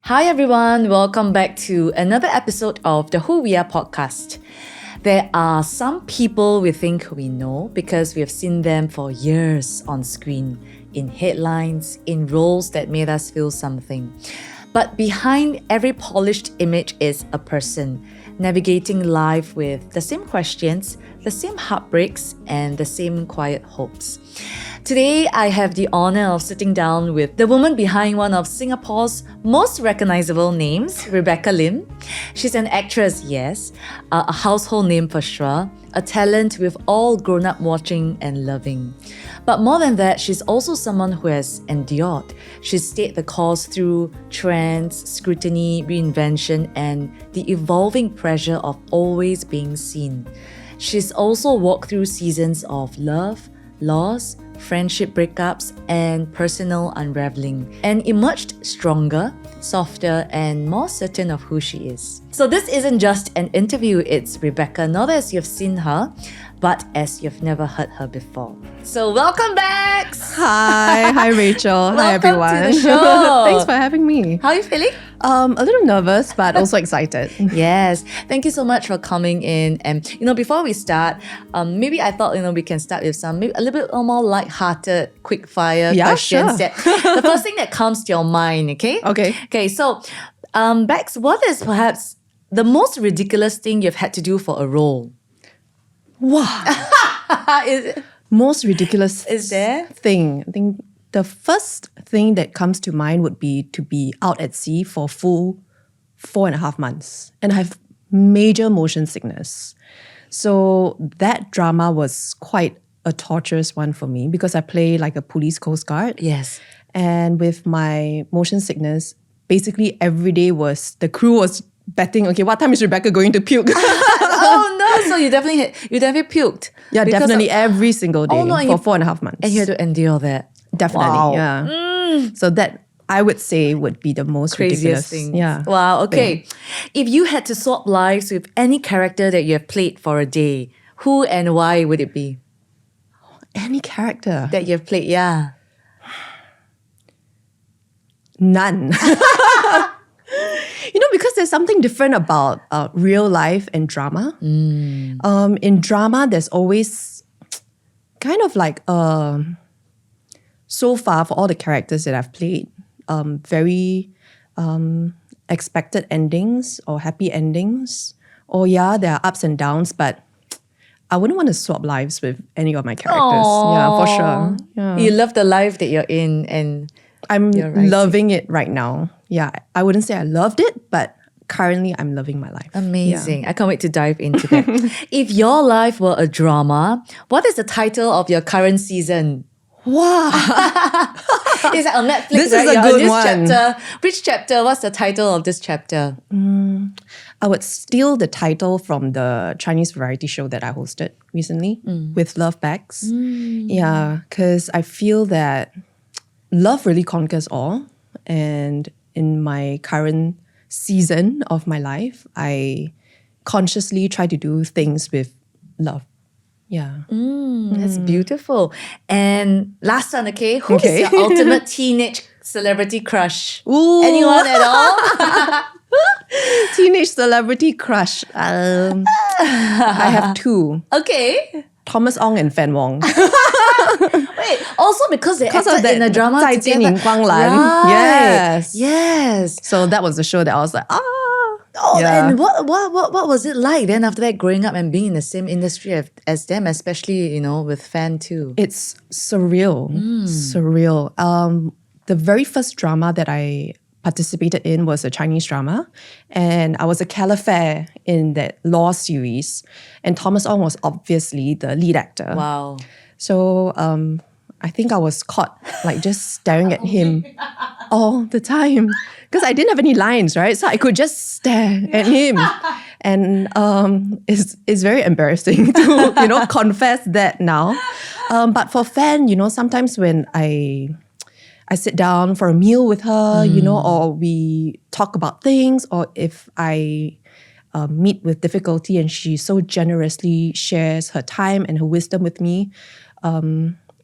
Hi everyone, welcome back to another episode of the Who We Are podcast. There are some people we think we know because we have seen them for years on screen, in headlines, in roles that made us feel something. But behind every polished image is a person navigating life with the same questions, the same heartbreaks, and the same quiet hopes. Today, I have the honor of sitting down with the woman behind one of Singapore's most recognizable names, Rebecca Lim. She's an actress, yes, a household name for sure, a talent we've all grown up watching and loving. But more than that, she's also someone who has endured. She's stayed the course through trends, scrutiny, reinvention, and the evolving pressure of always being seen. She's also walked through seasons of love, loss, friendship breakups, and personal unraveling, and emerged stronger, softer, and more certain of who she is. So this isn't just an interview, it's Rebecca, not as you've seen her, but as you've never heard her before. So welcome back! Hi Rachel. Hi everyone. Welcome to the show. Thanks for having me. How are you feeling? A little nervous, but also excited. Yes, thank you so much for coming in. And before we start, maybe I thought we can start with maybe a little bit more light-hearted, quick-fire questions. Sure. The first thing that comes to your mind, okay? Okay. So, Bex, what is perhaps the most ridiculous thing you've had to do for a role? Wow. Is Most ridiculous there? thing. I think the first thing that comes to mind would be to be out at sea for full 4.5 months. And I have major motion sickness. So that drama was quite a torturous one for me because I play like a police coast guard. Yes. And with my motion sickness, basically every day the crew was betting, okay, what time is Rebecca going to puke? Oh no! So you definitely puked. Yeah, definitely every single day for 4.5 months. And you had to endure that. Definitely, Wow. yeah. So that I would say would be the most Craziest ridiculous thing. Yeah. Wow. Okay. If you had to swap lives with any character that you have played for a day, who and why would it be Any character. that you have played? Yeah. None. Because there's something different about real life and drama. In drama, there's always kind of like, so far for all the characters that I've played, very expected endings or happy endings. Or yeah, there are ups and downs, but I wouldn't want to swap lives with any of my characters. Aww. Yeah, for sure. Yeah. You love the life that you're in, and I'm you're writing. loving it right now. Yeah, I wouldn't say I loved it, but currently I'm loving my life. Amazing. I can't wait to dive into that. If your life were a drama, what is the title of your current season? Wow. It's like on Netflix. This right? is a You're on good this one. Chapter. Which chapter? What's the title of this chapter? I would steal the title from the Chinese variety show that I hosted recently with Love Bags. Yeah, because I feel that love really conquers all. And in my current season of my life, I consciously try to do things with love. Yeah. That's beautiful. And last one, okay? Who is your ultimate teenage celebrity crush? Ooh. Anyone at all? Teenage celebrity crush. I have two. Okay. Thomas Ong and Fan Wong. Wait, also because they acted in a drama 再见 together. 荧光蓝. Right. Yes. Yes. So that was the show that I was like, Oh, Yeah. and what was it like then after that, growing up and being in the same industry as them, especially, with Fan too? It's surreal. Surreal. The very first drama that I participated in was a Chinese drama, and I was a caliphate in that law series, and Thomas Ong was obviously the lead actor. Wow. So I think I was caught like just staring at him all the time because I didn't have any lines, right? So I could just stare at him. And it's very embarrassing to, confess that now. But for Fan, sometimes when I sit down for a meal with her, or we talk about things, or if I meet with difficulty and she so generously shares her time and her wisdom with me,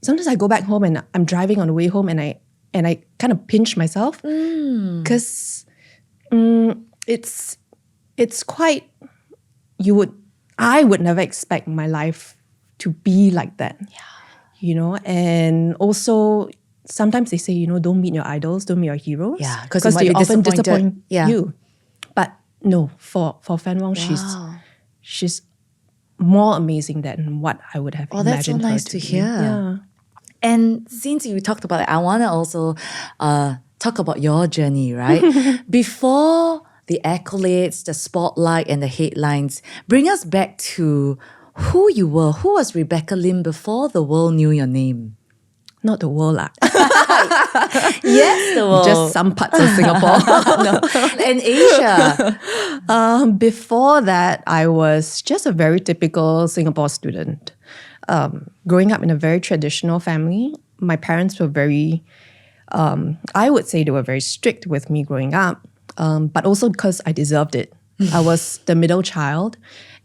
sometimes I go back home and I'm driving on the way home and I kind of pinch myself because It's quite, I would never expect my life to be like that. And also sometimes they say, don't meet your idols, don't meet your heroes. Yeah, 'cause you because might they be often disappointed. disappoint you. But no, for Fan Wong, she's more amazing than what I would have that's so imagined her nice to to be. hear. Yeah. And since you talked about it, I want to also talk about your journey, right? Before the accolades, the spotlight, and the headlines, bring us back to who you were. Who was Rebecca Lim before the world knew your name? Not the world, lah. Yes, the world. Just some parts of Singapore. No. And Asia. Before that, I was just a very typical Singapore student. Growing up in a very traditional family, my parents were very, I would say they were very strict with me growing up, but also because I deserved it. I was the middle child.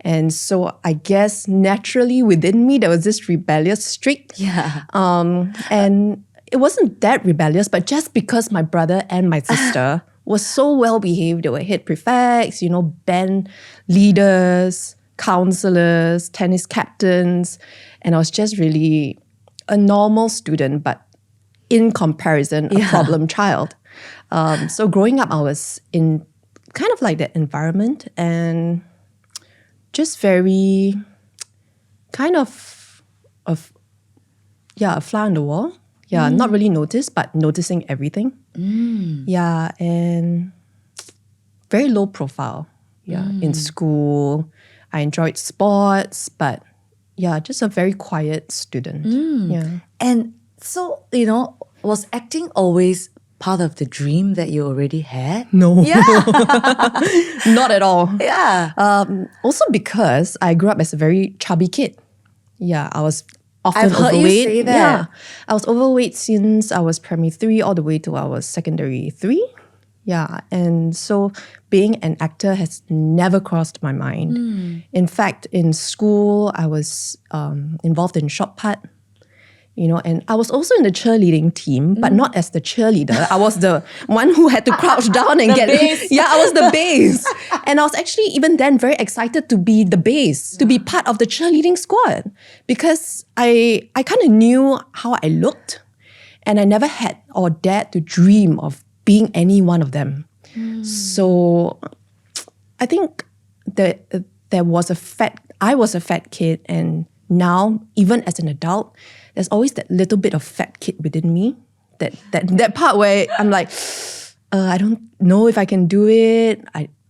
And so I guess naturally within me, there was this rebellious streak. Yeah. And it wasn't that rebellious, but just because my brother and my sister were so well behaved, they were head prefects, band leaders, counselors, tennis captains. And I was just really a normal student, but in comparison, a problem child. So growing up, I was in kind of like that environment and just very kind of a fly on the wall. Yeah, not really noticed, but noticing everything. Yeah, and very low profile. Yeah, in school. I enjoyed sports, but just a very quiet student. Yeah. And so, was acting always part of the dream that you already had? No. Yeah. Not at all. Yeah. Also because I grew up as a very chubby kid. Yeah, I was often I've heard overweight. you say that. Yeah, I was overweight since I was primary 3 all the way to I was secondary 3. Yeah, and so being an actor has never crossed my mind. In fact, in school, I was involved in shot put, and I was also in the cheerleading team, but not as the cheerleader. I was the one who had to crouch down and get... bass. Yeah, I was the bass. And I was actually even then very excited to be the bass, to be part of the cheerleading squad, because I kind of knew how I looked, and I never had or dared to dream of being any one of them. So I think that I was a fat kid, and now, even as an adult, there's always that little bit of fat kid within me. That part where I'm like, I don't know if I can do it.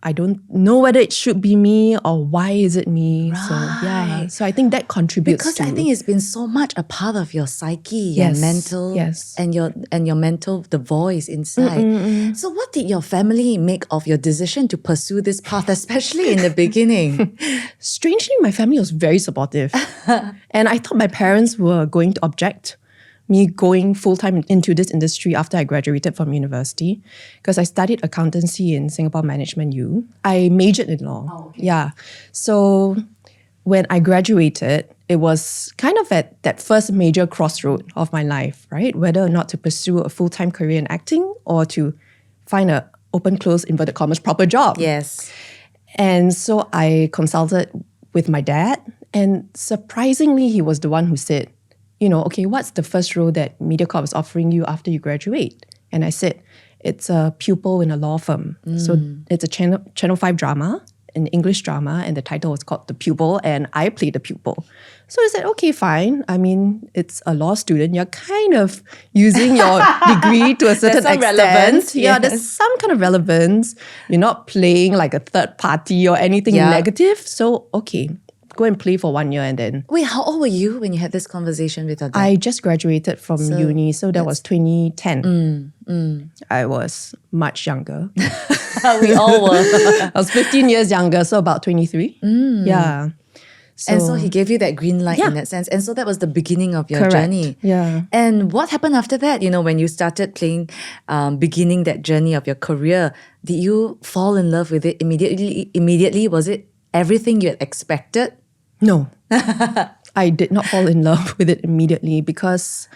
I don't know whether it should be me or why is it me. Right. So I think that contributes Because to... I think it's been so much a part of your psyche, your mental, and your mental, the voice inside. So what did your family make of your decision to pursue this path, especially in the beginning? Strangely, my family was very supportive. And I thought my parents were going to object me going full-time into this industry after I graduated from university, because I studied accountancy in Singapore Management U. I majored in law. Oh, okay. Yeah. So when I graduated, it was kind of at that first major crossroad of my life, right? Whether or not to pursue a full-time career in acting or to find a open, close, inverted commas, proper job. Yes. And so I consulted with my dad, and surprisingly, he was the one who said, okay, what's the first role that MediaCorp is offering you after you graduate? And I said, it's a pupil in a law firm. So it's a Channel 5 drama, an English drama, and the title was called The Pupil, and I played the pupil. So I said, okay, fine. I mean, it's a law student. You're kind of using your degree to a certain extent. Relevance. Yeah, Yes. there's some kind of relevance. You're not playing like a third party or anything negative. So, okay, go and play for 1 year and then... Wait, how old were you when you had this conversation with your dad? I just graduated from uni, so that was 2010. I was much younger. We all were. I was 15 years younger, so about 23. Yeah. And so he gave you that green light in that sense. And so that was the beginning of your journey. Yeah. And what happened after that? When you started playing, beginning that journey of your career, did you fall in love with it immediately? Was it everything you had expected? No. I did not fall in love with it immediately because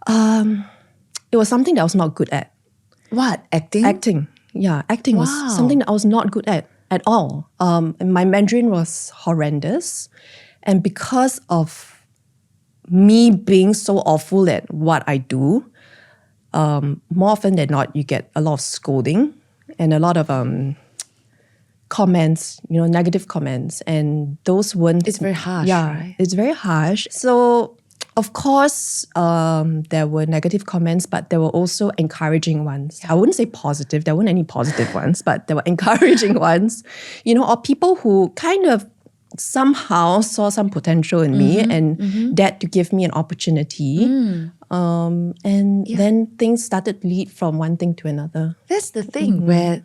it was something that I was not good at. What? Acting? Acting. acting was Wow. something that I was not good at all. And my Mandarin was horrendous. And because of me being so awful at what I do, more often than not, you get a lot of scolding and a lot of comments, negative comments. And those weren't... It's very harsh, Yeah, right? it's very harsh. So, of course, there were negative comments, but there were also encouraging ones. I wouldn't say positive. There weren't any positive ones, but there were encouraging ones. Or people who kind of somehow saw some potential in me and dared to give me an opportunity. Then things started to lead from one thing to another. That's the thing where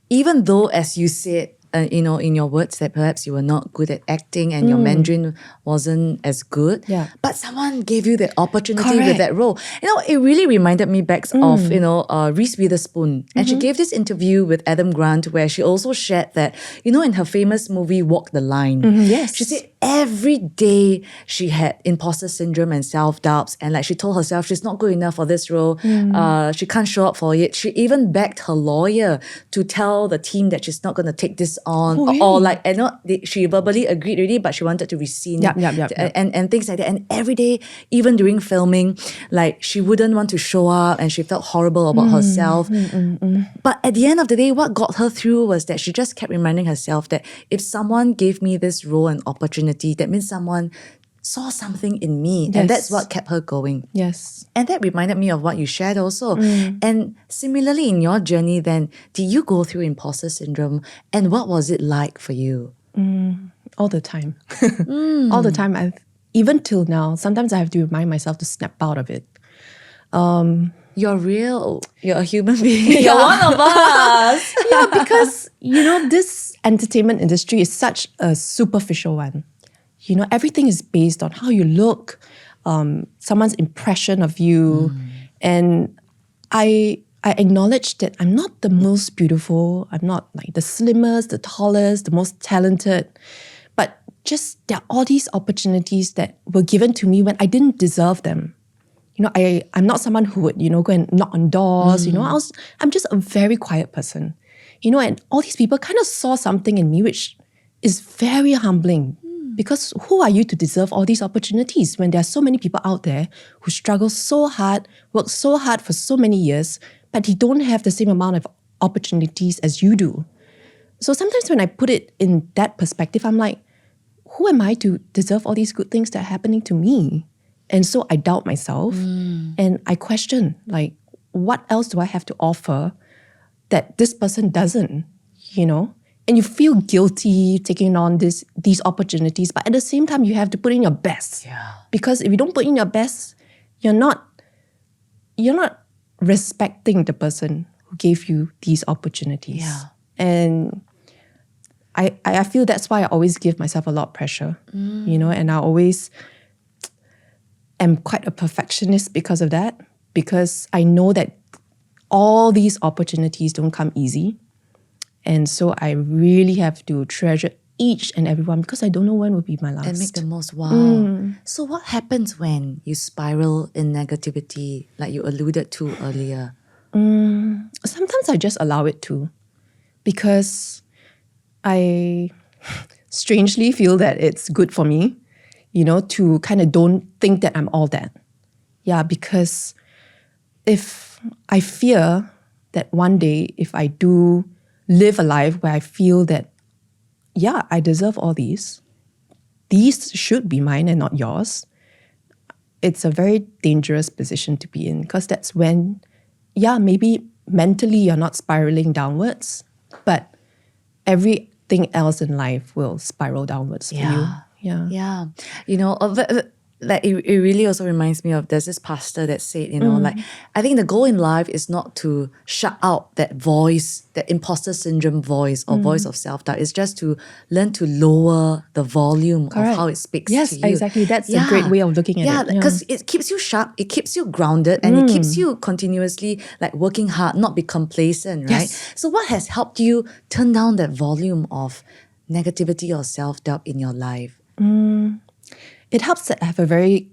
even though, as you said, in your words that perhaps you were not good at acting and your Mandarin wasn't as good, but someone gave you that opportunity with that role. It really reminded me back of, Reese Witherspoon. And she gave this interview with Adam Grant where she also shared that, in her famous movie, Walk the Line, Yes. she said every day she had imposter syndrome and self-doubts, and like she told herself she's not good enough for this role. She can't show up for it. She even begged her lawyer to tell the team that she's not going to take this on, she verbally agreed already, but she wanted to rescind and things like that. And every day, even during filming, like she wouldn't want to show up and she felt horrible about herself. But at the end of the day, what got her through was that she just kept reminding herself that if someone gave me this role and opportunity, that means someone saw something in me. And that's what kept her going. Yes. And that reminded me of what you shared also. And similarly, in your journey then, did you go through imposter syndrome? And what was it like for you? All the time. All the time. Even till now, sometimes I have to remind myself to snap out of it. You're real. You're a human being. You're one of us. Because, this entertainment industry is such a superficial one. Everything is based on how you look, someone's impression of you. And I acknowledge that I'm not the most beautiful. I'm not like the slimmest, the tallest, the most talented. But just there are all these opportunities that were given to me when I didn't deserve them. I'm not someone who would, go and knock on doors. I'm just a very quiet person. And all these people kind of saw something in me which is very humbling. Because who are you to deserve all these opportunities when there are so many people out there who struggle so hard, work so hard for so many years, but they don't have the same amount of opportunities as you do? So sometimes when I put it in that perspective, I'm like, who am I to deserve all these good things that are happening to me? And so I doubt myself and I question, like, what else do I have to offer that this person doesn't, And you feel guilty taking on these opportunities, but at the same time, you have to put in your best. Yeah. Because if you don't put in your best, you're not respecting the person who gave you these opportunities. Yeah. And I feel that's why I always give myself a lot of pressure, and I always am quite a perfectionist because of that, because I know that all these opportunities don't come easy. And so I really have to treasure each and every one because I don't know when will be my last. And make the most. Wow. So what happens when you spiral in negativity, like you alluded to earlier? Sometimes I just allow it to, because I strangely feel that it's good for me, to kind of don't think that I'm all that. Yeah, because if I fear that one day if I do live a life where I feel that, I deserve all these should be mine and not yours, it's a very dangerous position to be in, because that's when, maybe mentally you're not spiraling downwards, but everything else in life will spiral downwards for you. Yeah. Like it really also reminds me of, there's this pastor that said, like, I think the goal in life is not to shut out that voice, that imposter syndrome voice or voice of self-doubt. It's just to learn to lower the volume of how it speaks to you. Yes, exactly. That's a great way of looking at it. Yeah, because it keeps you sharp, it keeps you grounded, and it keeps you continuously like working hard, not be complacent, right? Yes. So what has helped you turn down that volume of negativity or self-doubt in your life? It helps that I have a very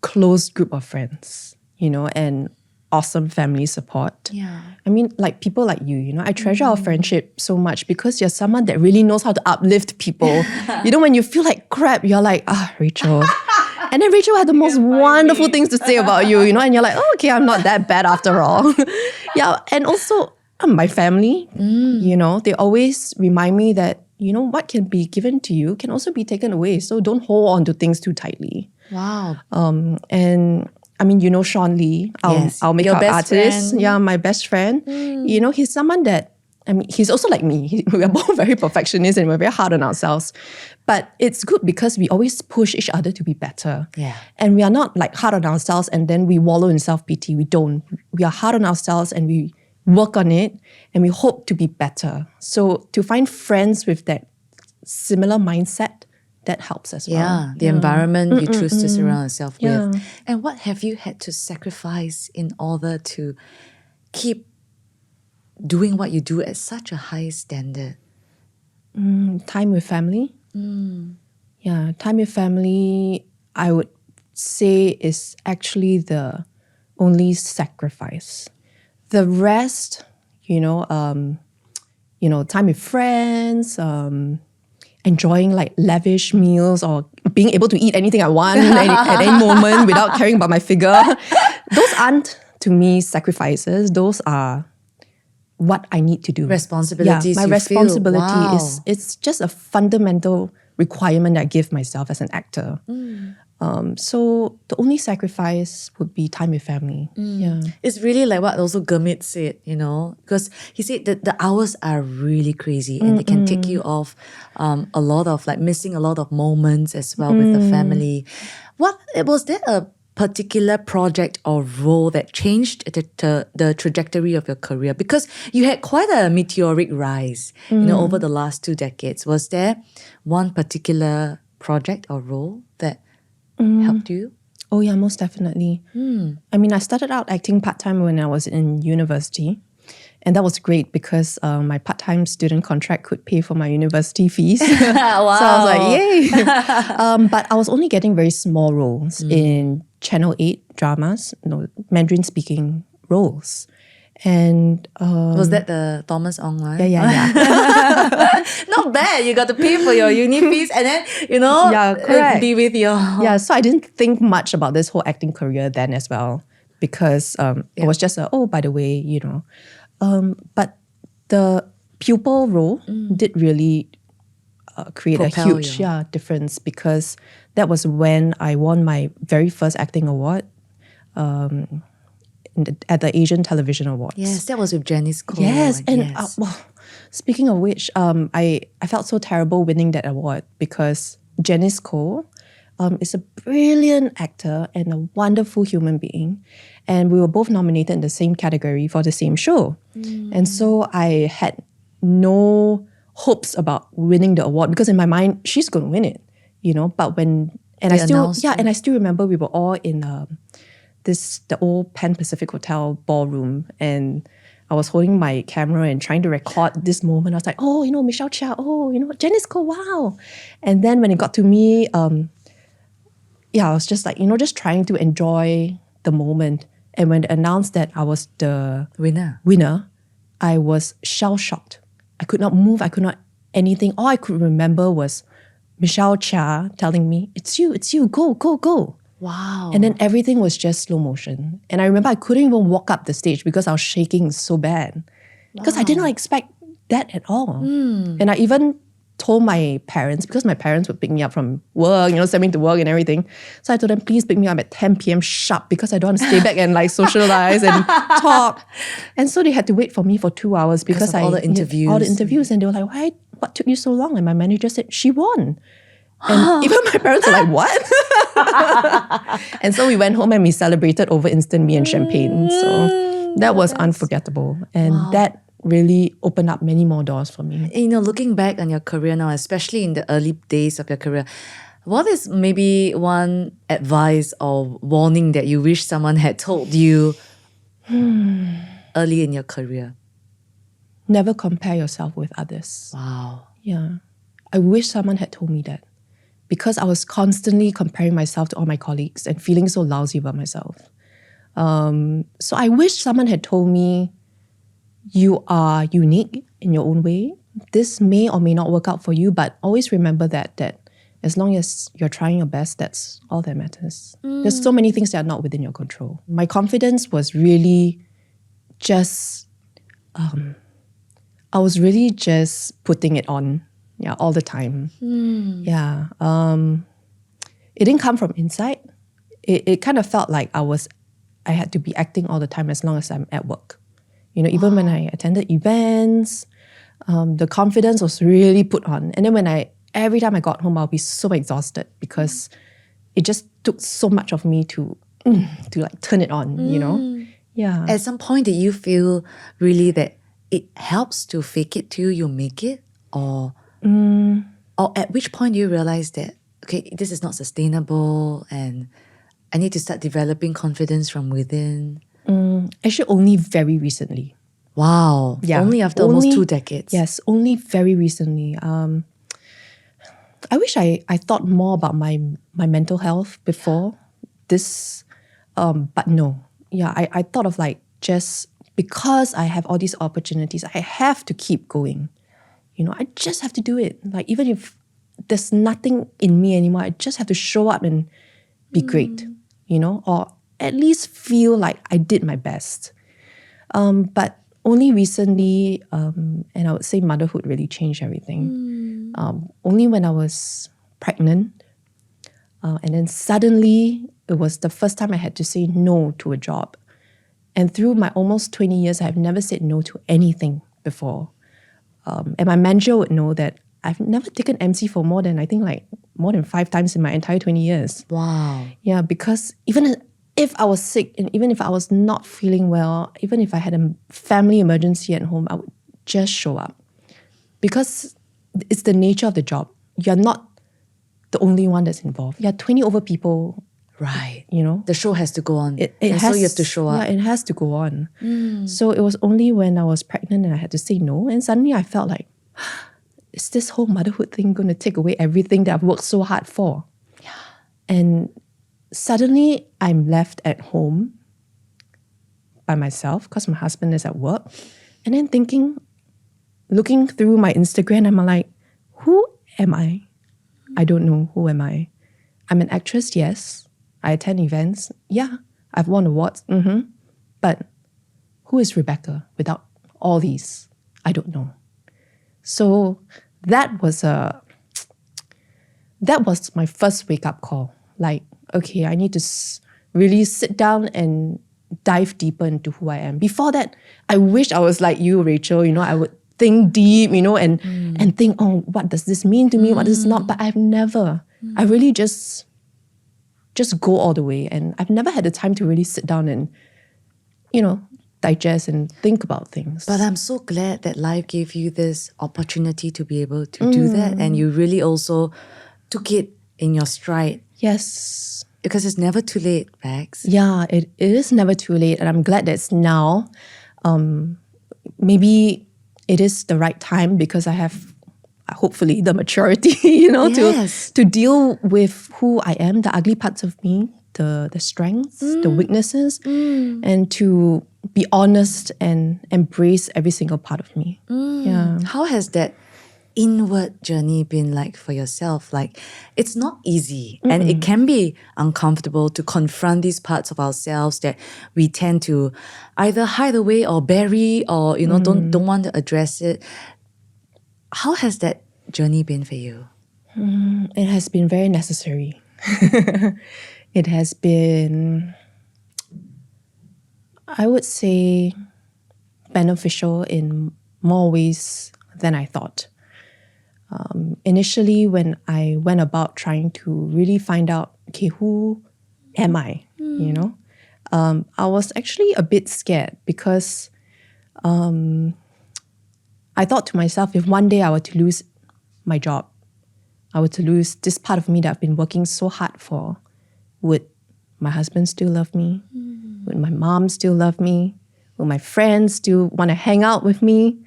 close group of friends, and awesome family support. Yeah. I mean, like people like you, I treasure our friendship so much because you're someone that really knows how to uplift people. When you feel like crap, you're like, Rachel. And then Rachel had the most wonderful things to say about you, and you're like, oh, okay, I'm not that bad after all. Yeah, and also my family, they always remind me that, what can be given to you can also be taken away. So don't hold on to things too tightly. Wow. And I mean, Sean Lee, our makeup artist. Friend. Yeah, my best friend. He's someone that, I mean, he's also like me. We are both very perfectionists and we're very hard on ourselves. But it's good because we always push each other to be better. Yeah. And we are not like hard on ourselves and then we wallow in self-pity. We don't. We are hard on ourselves and we work on it and we hope to be better. So to find friends with that similar mindset, that helps as well. Yeah, the environment you choose to surround yourself with. And what have you had to sacrifice in order to keep doing what you do at such a high standard? Time with family. Yeah, time with family, I would say, is actually the only sacrifice. The rest, time with friends, enjoying like lavish meals or being able to eat anything I want at any moment without caring about my figure. Those aren't, to me, sacrifices. Those are what I need to do. Responsibilities. Yeah, my responsibility is, it's just a fundamental requirement that I give myself as an actor. So the only sacrifice would be time with family. Yeah, it's really like what also Gurmit said, because he said that the hours are really crazy and it can take you off a lot of like missing a lot of moments as well with the family. Was there a particular project or role that changed the trajectory of your career? Because you had quite a meteoric rise, over the last 2 decades. Was there one particular project or role that helped you? Oh yeah, most definitely. I mean, I started out acting part-time when I was in university. And that was great because my part-time student contract could pay for my university fees. Wow. So I was like, yay! But I was only getting very small roles in Channel 8 dramas, Mandarin-speaking roles. And was that the Thomas Ong one? Yeah. Not bad. You got to pay for your uni fees and then, correct. be with your... Yeah, so I didn't think much about this whole acting career then as well because it was just by the way, but the pupil role did really create Propel a huge difference because that was when I won my very first acting award at the Asian Television Awards. Yes, that was with Janice Cole. Yes, and speaking of which, I felt so terrible winning that award because Janice Cole is a brilliant actor and a wonderful human being. And we were both nominated in the same category for the same show. And so I had no hopes about winning the award because in my mind, she's going to win it, But I still remember we were all in the old Pan Pacific Hotel ballroom, and I was holding my camera and trying to record this moment. I was like, Michelle Chia, Janice Cole, wow. And then when it got to me, I was just like, just trying to enjoy the moment. And when they announced that I was the winner, I was shell-shocked. I could not move. I could not anything. All I could remember was Michelle Chia telling me, it's you, go, go, go. Wow. And then everything was just slow motion. And I remember I couldn't even walk up the stage because I was shaking so bad. Because I did not expect that at all. And I even told my parents, because my parents would pick me up from work, send me to work and everything. So I told them, please pick me up at 10 p.m. sharp because I don't want to stay back and like socialize and talk. And so they had to wait for me for 2 hours because all the interviews. All the interviews. And they were like, what took you so long? And my manager said, she won. And even my parents were like, what? And so we went home and we celebrated over instant mee and champagne. So that was unforgettable. And that really opened up many more doors for me. Looking back on your career now, especially in the early days of your career, what is maybe one advice or warning that you wish someone had told you early in your career? Never compare yourself with others. Wow. Yeah. I wish someone had told me that. Because I was constantly comparing myself to all my colleagues and feeling so lousy about myself. So I wish someone had told me, you are unique in your own way. This may or may not work out for you, but always remember that as long as you're trying your best, that's all that matters. There's so many things that are not within your control. My confidence was really just, I was really just putting it on, all the time. Yeah. It didn't come from inside. It kind of felt like I had to be acting all the time as long as I'm at work. Even when I attended events, the confidence was really put on. And then every time I got home, I'll be so exhausted because it just took so much of me to like turn it on, Yeah. At some point, did you feel really that it helps to fake it till you make it? Or at which point do you realize that, okay, this is not sustainable and I need to start developing confidence from within? Actually, only very recently. Wow. Yeah. Only after almost 2 decades. Yes, only very recently. I wish I thought more about my mental health before this, but no. Yeah, I thought of like, just because I have all these opportunities, I have to keep going. I just have to do it. Like, even if there's nothing in me anymore, I just have to show up and be great, or at least feel like I did my best. But only recently, and I would say motherhood really changed everything. Only when I was pregnant, and then suddenly it was the first time I had to say no to a job. And through my almost 20 years, I've never said no to anything before. And my manager would know that I've never taken MC for more than 5 times in my entire 20 years. Wow. Yeah, because even if I was sick and even if I was not feeling well, even if I had a family emergency at home, I would just show up. Because it's the nature of the job. You're not the only one that's involved. You're 20 over people. Right. The show has to go on. So you have to show up. Yeah, it has to go on. So it was only when I was pregnant and I had to say no. And suddenly I felt like, is this whole motherhood thing going to take away everything that I've worked so hard for? Yeah. And suddenly I'm left at home by myself because my husband is at work. And then looking through my Instagram, I'm like, who am I? I don't know. Who am I? I'm an actress, yes. I attend events. Yeah, I've won awards. But who is Rebecca without all these? I don't know. So that was my first wake-up call. Like, okay, I need to really sit down and dive deeper into who I am. Before that, I wish I was like you, Rachel. I would think deep, and think, oh, what does this mean to me? What does this not? But I've never. I really just go all the way. And I've never had the time to really sit down and, digest and think about things. But I'm so glad that life gave you this opportunity to be able to do that. And you really also took it in your stride. Yes. Because it's never too late, Rex. Yeah, it is never too late. And I'm glad that it's now. Maybe it is the right time because I have hopefully the maturity, Yes. to deal with who I am, the ugly parts of me, the strengths, the weaknesses, and to be honest and embrace every single part of me. Yeah. How has that inward journey been like for yourself? Like, it's not easy and it can be uncomfortable to confront these parts of ourselves that we tend to either hide away or bury or, don't want to address it. How has that journey been for you? It has been very necessary. It has been, I would say, beneficial in more ways than I thought. Initially, when I went about trying to really find out, okay, who am I? I was actually a bit scared because I thought to myself, if one day I were to lose my job, I were to lose this part of me that I've been working so hard for, would my husband still love me? Would my mom still love me? Will my friends still want to hang out with me?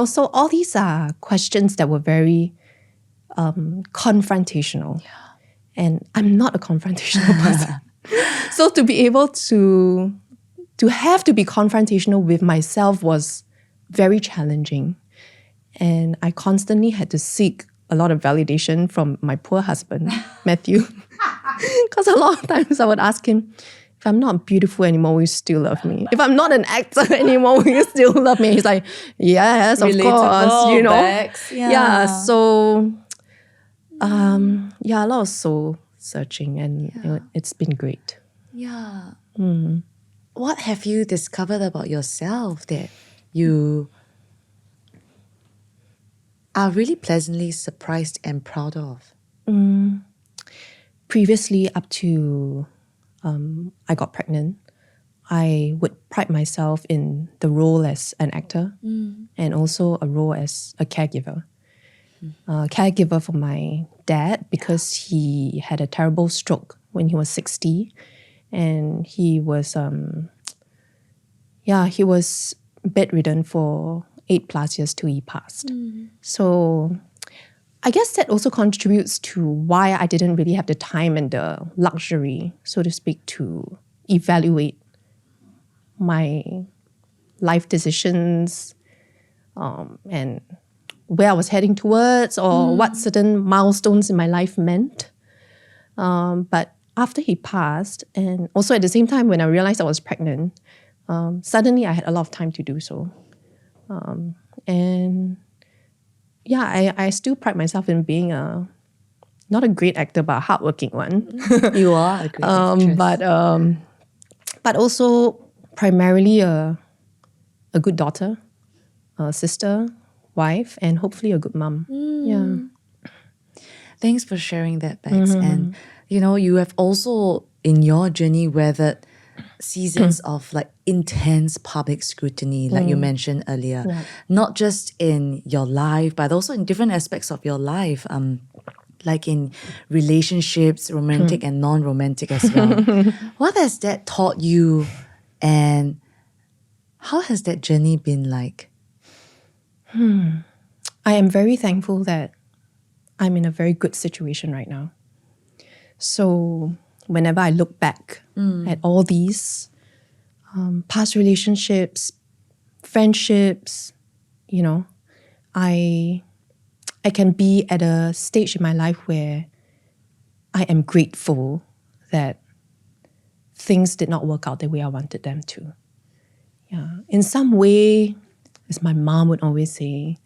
So all these are questions that were very confrontational. Yeah. And I'm not a confrontational person. So to be able to have to be confrontational with myself was very challenging. And I constantly had to seek a lot of validation from my poor husband, Matthew. Because a lot of times I would ask him, if I'm not beautiful anymore, will you still love me? If I'm not an actor anymore, will you still love me? He's like, yes, of course, you know. Bex. Yeah, so a lot of soul searching, and it's been great. Yeah. What have you discovered about yourself that you are really pleasantly surprised and proud of? Previously, up to I got pregnant, I would pride myself in the role as an actor and also a role as a caregiver. Caregiver for my dad because he had a terrible stroke when he was 60, and he was bedridden for 8+ years till he passed. So I guess that also contributes to why I didn't really have the time and the luxury, so to speak, to evaluate my life decisions and where I was heading towards or what certain milestones in my life meant. But after he passed, and also at the same time when I realized I was pregnant, suddenly I had a lot of time to do so. I still pride myself in being not a great actor, but a hardworking one. You are a great actress. But also primarily a good daughter, a sister, wife, and hopefully a good mom. Yeah. Thanks for sharing that, Bex. And you have also in your journey weathered seasons of like intense public scrutiny, like you mentioned earlier, not just in your life, but also in different aspects of your life, like in relationships, romantic and non-romantic as well. What has that taught you, and how has that journey been like? I am very thankful that I'm in a very good situation right now. So whenever I look back at all these past relationships, friendships, I can be at a stage in my life where I am grateful that things did not work out the way I wanted them to. Yeah. In some way, as my mom would always say,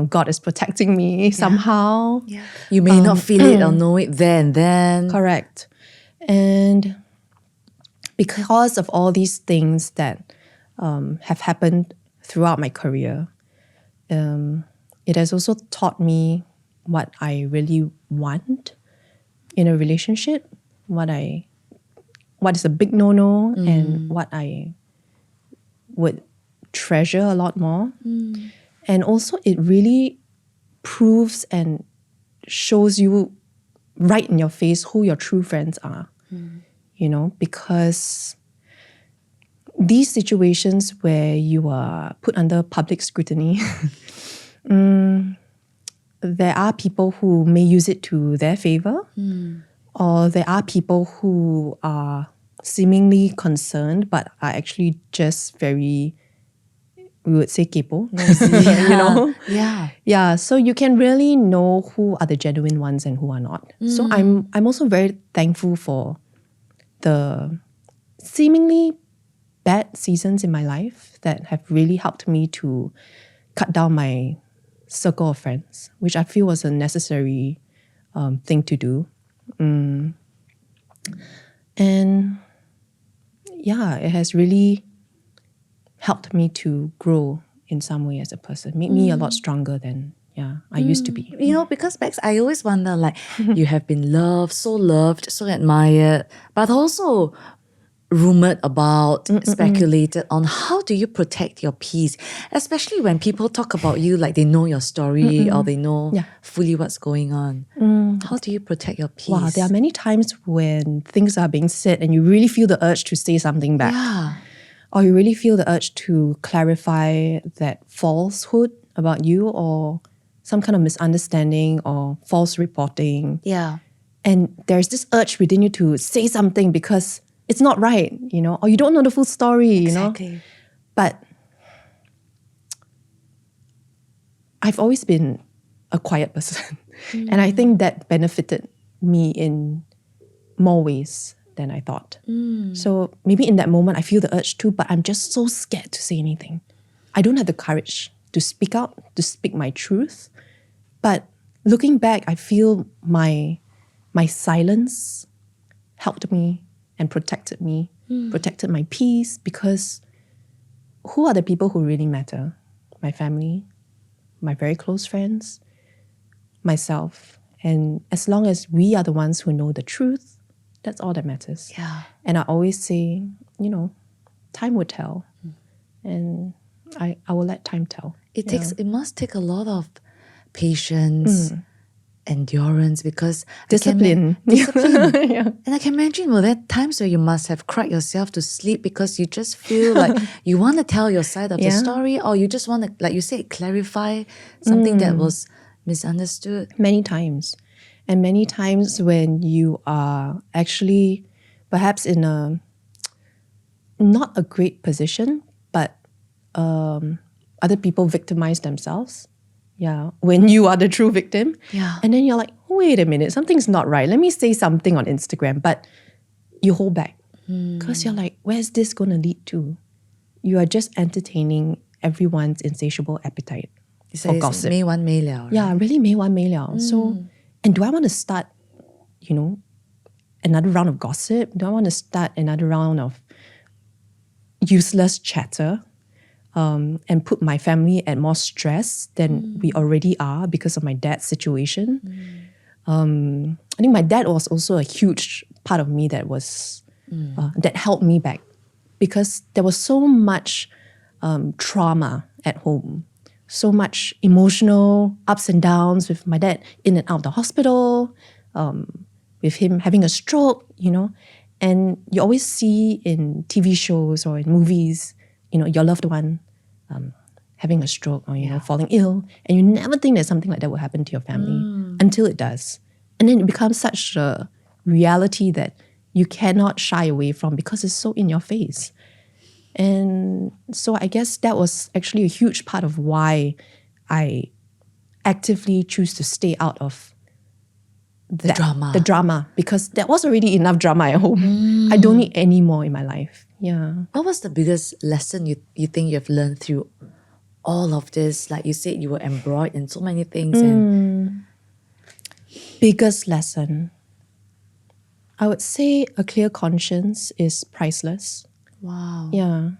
God is protecting me somehow. Yeah. You may not feel it or know it there and then. Correct. And because of all these things that have happened throughout my career, it has also taught me what I really want in a relationship, what is a big no-no, and what I would treasure a lot more. And also it really proves and shows you right in your face who your true friends are. Because these situations where you are put under public scrutiny, there are people who may use it to their favor, or there are people who are seemingly concerned but are actually just very, we would say, kepo. Yeah. So you can really know who are the genuine ones and who are not. So I'm also very thankful for the seemingly bad seasons in my life that have really helped me to cut down my circle of friends, which I feel was a necessary thing to do. And it has really helped me to grow in some way as a person, made me a lot stronger than I used to be. Because Bex, I always wonder, like, you have been loved, so admired, but also rumored about, speculated on. How do you protect your peace? Especially when people talk about you like they know your story or they know fully what's going on. How do you protect your peace? Wow, there are many times when things are being said and you really feel the urge to say something back. Yeah. Or you really feel the urge to clarify that falsehood about you or some kind of misunderstanding or false reporting. Yeah. And there's this urge within you to say something because it's not right, or you don't know the full story, Exactly. But I've always been a quiet person. And I think that benefited me in more ways than I thought. So maybe in that moment, I feel the urge too, but I'm just so scared to say anything. I don't have the courage to speak out, to speak my truth. But looking back, I feel my silence helped me and protected me, protected my peace, because who are the people who really matter? My family, my very close friends, myself. And as long as we are the ones who know the truth, that's all that matters. Yeah. And I always say, time will tell. And I will let time tell. It must take a lot of patience, endurance, because Discipline. Discipline. Yeah. And I can imagine, well, there are times where you must have cried yourself to sleep because you just feel like you want to tell your side of the story, or you just want to, like you said, clarify something that was misunderstood. Many times. And many times when you are actually perhaps in not a great position, but other people victimize themselves. Yeah, when you are the true victim. Yeah. And then you're like, wait a minute, something's not right. Let me say something on Instagram. But you hold back because you're like, where's this going to lead to? You are just entertaining everyone's insatiable appetite for gossip. 沒完沒了. Yeah, really 沒完沒了. So, and do I want to start, another round of gossip? Do I want to start another round of useless chatter and put my family at more stress than we already are because of my dad's situation? I think my dad was also a huge part of me that was that held me back because there was so much trauma at home. So much emotional ups and downs with my dad in and out of the hospital, with him having a stroke, And you always see in TV shows or in movies, your loved one having a stroke or, falling ill. And you never think that something like that will happen to your family until it does. And then it becomes such a reality that you cannot shy away from because it's so in your face. And so I guess that was actually a huge part of why I actively choose to stay out of The drama, because there was already enough drama at home. I don't need any more in my life. Yeah. What was the biggest lesson you think you've learned through all of this? Like you said, you were embroiled in so many things. And Biggest lesson. I would say a clear conscience is priceless. wow. Yeah.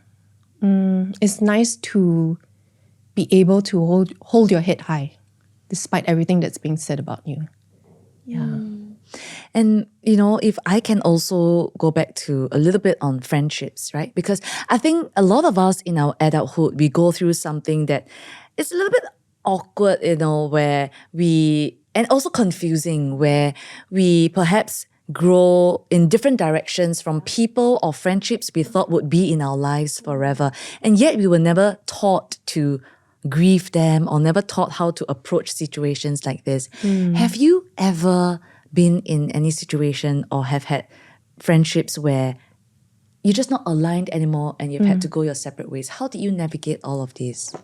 It's nice to be able to hold your head high despite everything that's being said about you. Yeah. And, if I can also go back to a little bit on friendships, right? Because I think a lot of us in our adulthood, we go through something that is a little bit awkward, where and also confusing, where we perhaps grow in different directions from people or friendships we thought would be in our lives forever. And yet we were never taught to grieve them or never taught how to approach situations like this. Have you ever been in any situation or have had friendships where you're just not aligned anymore and you've had to go your separate ways? How did you navigate all of this?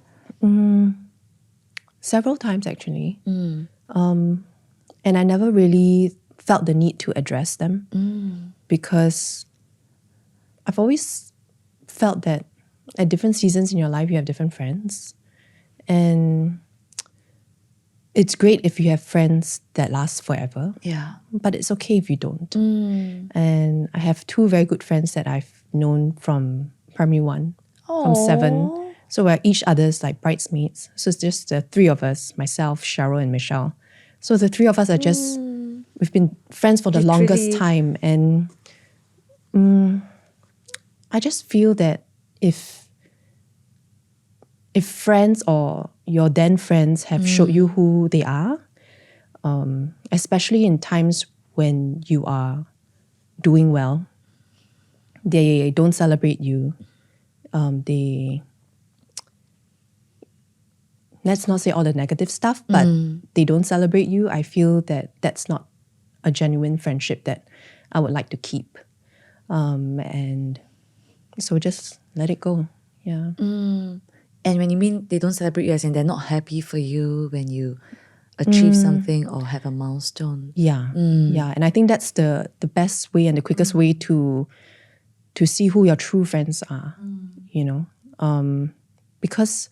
Several times, actually. And I never really felt the need to address them because I've always felt that at different seasons in your life, you have different friends. And it's great if you have friends that last forever. Yeah. But it's okay if you don't. And I have two very good friends that I've known from primary one, from 7. So we're each other's like bridesmaids. So it's just the three of us, myself, Cheryl, and Michelle. So the three of us are just, we've been friends for the longest time. And I just feel that if friends or your then friends have showed you who they are, especially in times when you are doing well, they don't celebrate you. Let's not say all the negative stuff, but they don't celebrate you. I feel that that's not a genuine friendship that I would like to keep. And so just let it go. Yeah. And when you mean they don't celebrate you, as in they're not happy for you when you achieve something or have a milestone. Yeah. Yeah. And I think that's the best way and the quickest way to see who your true friends are, you know. Because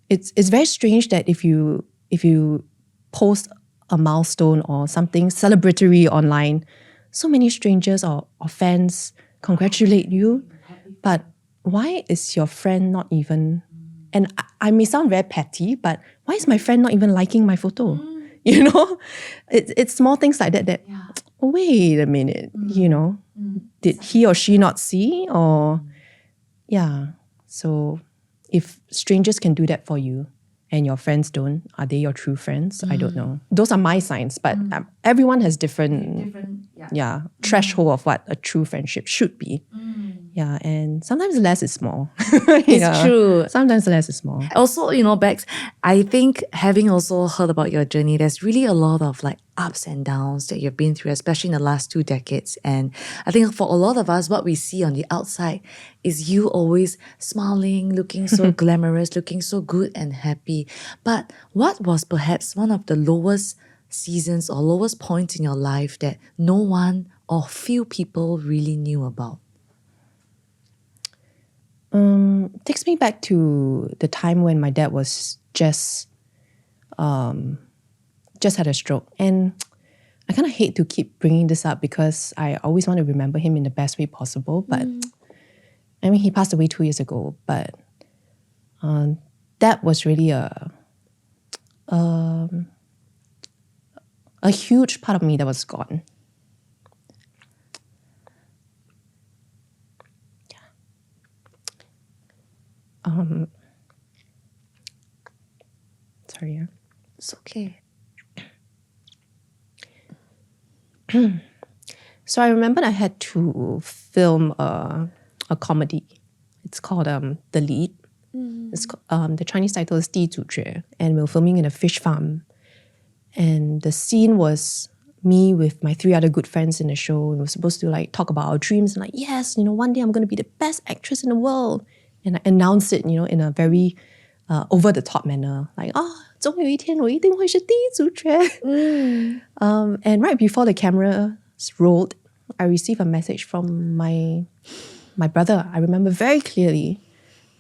it's very strange that if you post a milestone or something celebratory online, so many strangers or fans congratulate you. But why is your friend not even, and I may sound very petty, but why is my friend not even liking my photo? You know, it's small things like that wait a minute, you know, did he or she not see? Or, yeah. So if strangers can do that for you and your friends don't, are they your true friends? I don't know. Those are my signs, but everyone has different threshold of what a true friendship should be. Yeah, and sometimes less is more. It's true. Sometimes less is more. Also, you know, Bex, I think having also heard about your journey, there's really a lot of like ups and downs that you've been through, especially in the last 2 decades. And I think for a lot of us, what we see on the outside is you always smiling, looking so glamorous, looking so good and happy. But what was perhaps one of the lowest seasons or lowest points in your life that no one or few people really knew about? Takes me back to the time when my dad was just had a stroke. And I kind of hate to keep bringing this up because I always want to remember him in the best way possible. But I mean, he passed away 2 years ago. But that was really a huge part of me that was gone. Sorry, yeah. It's okay. So I remember I had to film a comedy. It's called The Lead. It's the Chinese title is 地主角, and we were filming in a fish farm. And the scene was me with my 3 other good friends in the show. And we were supposed to like talk about our dreams and like, yes, you know, one day I'm going to be the best actress in the world. And I announced it, you know, in a very over the top manner, like, 总有一天我一定会是第一主角. And right before the cameras rolled, I received a message from my brother. I remember very clearly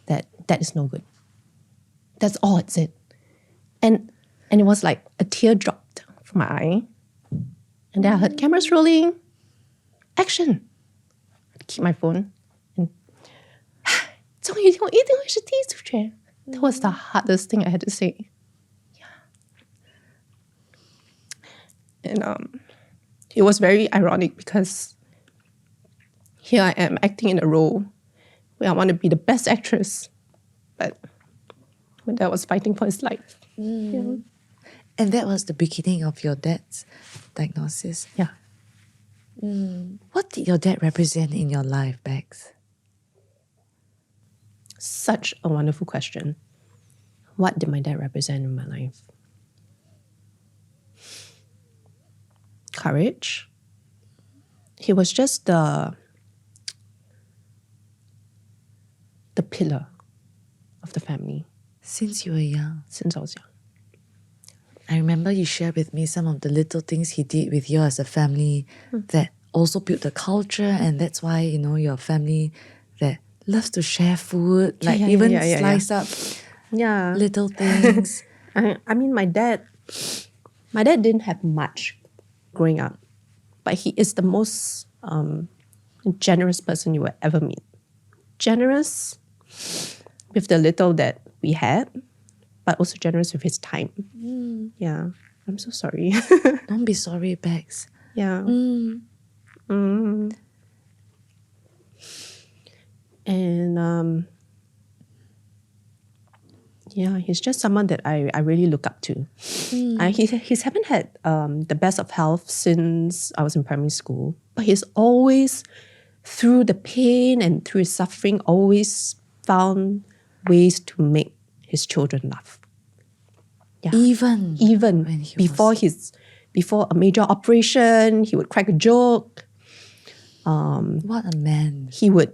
that is no good. That's all it said. And it was like a tear dropped from my eye. And then I heard cameras rolling. Action. I keep my phone. And 总有一天我一定会是第一主角. That was the hardest thing I had to say. And it was very ironic because here I am acting in a role where I want to be the best actress, but my dad was fighting for his life. Yeah. And that was the beginning of your dad's diagnosis. Yeah. What did your dad represent in your life, Bex? Such a wonderful question. What did my dad represent in my life? Courage. He was just the pillar of the family. Since you were young? Since I was young. I remember you shared with me some of the little things he did with you as a family that also built the culture, and that's why, you know, your family that loves to share food, like slice up little things. I mean, my dad didn't have much growing up, but he is the most generous person you will ever meet. Generous with the little that we had, but also generous with his time. Yeah, I'm so sorry. Don't be sorry, Bex. Yeah. And yeah, he's just someone that I really look up to. He's haven't had the best of health since I was in primary school, but he's always, through the pain and through his suffering, always found ways to make his children laugh. Yeah. Even Even when he before his before a major operation, he would crack a joke. What a man. He would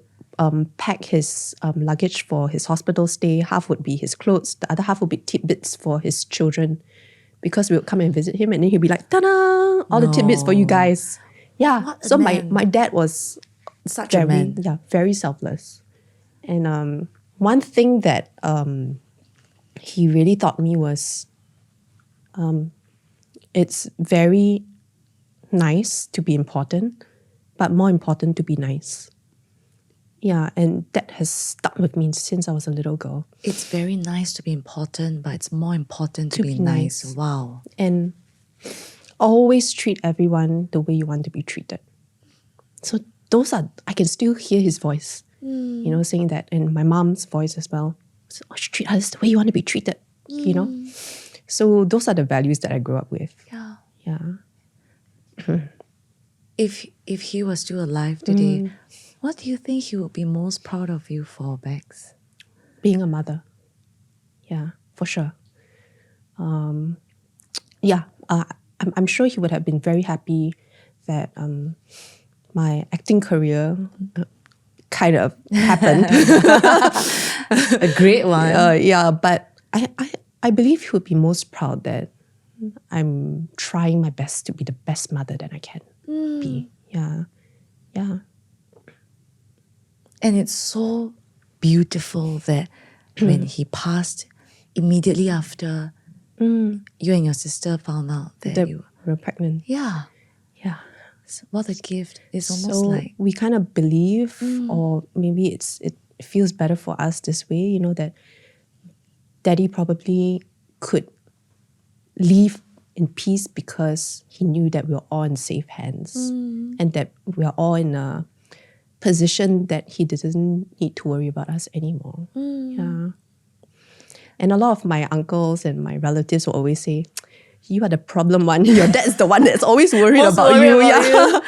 pack his luggage for his hospital stay. Half would be his clothes. The other half would be tidbits for his children, because we would come and visit him, and then he'd be like, "Ta-da! All the tidbits for you guys." Yeah. What a So man. my dad was Such a man. very selfless. And one thing that he really taught me was it's very nice to be important, but more important to be nice. Yeah, and that has stuck with me since I was a little girl. It's very nice to be important, but it's more important to be nice. Wow. And always treat everyone the way you want to be treated. So I can still hear his voice, saying that, and my mom's voice as well. So, treat others the way you want to be treated, So those are the values that I grew up with. Yeah. Yeah. If he was still alive today, what do you think he would be most proud of you for, Bex? Being a mother. Yeah, for sure. I'm sure he would have been very happy that my acting career kind of happened. A great one. But I believe he would be most proud that I'm trying my best to be the best mother that I can be. Yeah. And it's so beautiful that when he passed, immediately after, you and your sister found out that you were pregnant. Yeah. Yeah. So what a gift. It's almost So like we kind of believe, or maybe it feels better for us this way, that Daddy probably could leave in peace because he knew that we were all in safe hands and that we are all in a position that he doesn't need to worry about us anymore. Yeah. And a lot of my uncles and my relatives will always say, "You are the problem one. Your dad's the one that's always worried about you."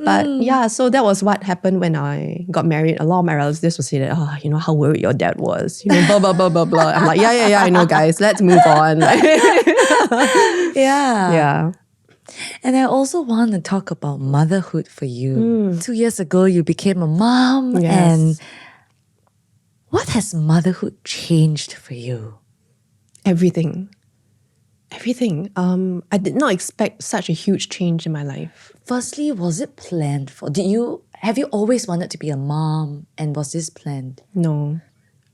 But so that was what happened when I got married. A lot of my relatives would say that, how worried your dad was. Blah, blah, blah, blah, blah. I'm like, yeah, I know, guys. Let's move on. Yeah. And I also want to talk about motherhood for you. 2 years ago, you became a mom. Yes. And what has motherhood changed for you? Everything. I did not expect such a huge change in my life. Firstly, was it planned for? Have you always wanted to be a mom, and was this planned? No,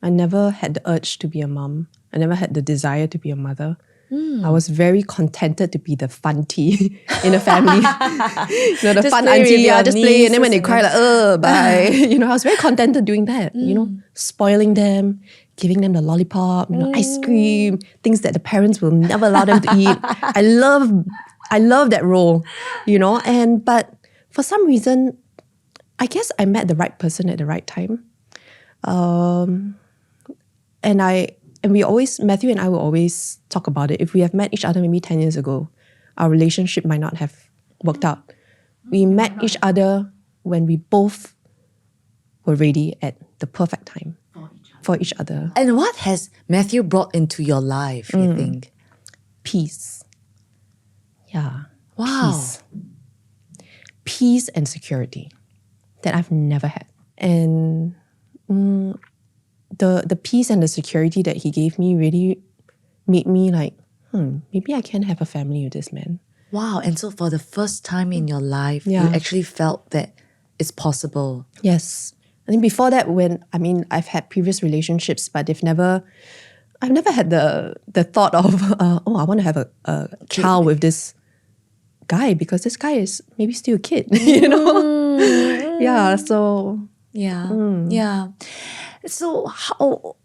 I never had the urge to be a mom. I never had the desire to be a mother. I was very contented to be the fun tea in a family. The fun auntie, just play. And then when they cry, bye. I was very contented doing that, spoiling them, giving them the lollipop, ice cream, things that the parents will never allow them to eat. I love that role, but for some reason, I guess I met the right person at the right time. Matthew and I will always talk about it. If we have met each other maybe 10 years ago, our relationship might not have worked out. We met each other when we both were ready at the perfect time for each other. And what has Matthew brought into your life, you think? Peace. Yeah. Wow. Peace and security that I've never had. And the peace and the security that he gave me really made me like, maybe I can have a family with this man. Wow. And so for the first time in your life, you actually felt that it's possible. Yes. I think before that, I've had previous relationships, but I've never had the thought of, I want to have a child with this guy because this guy is maybe still a kid, Yeah, so... Yeah. So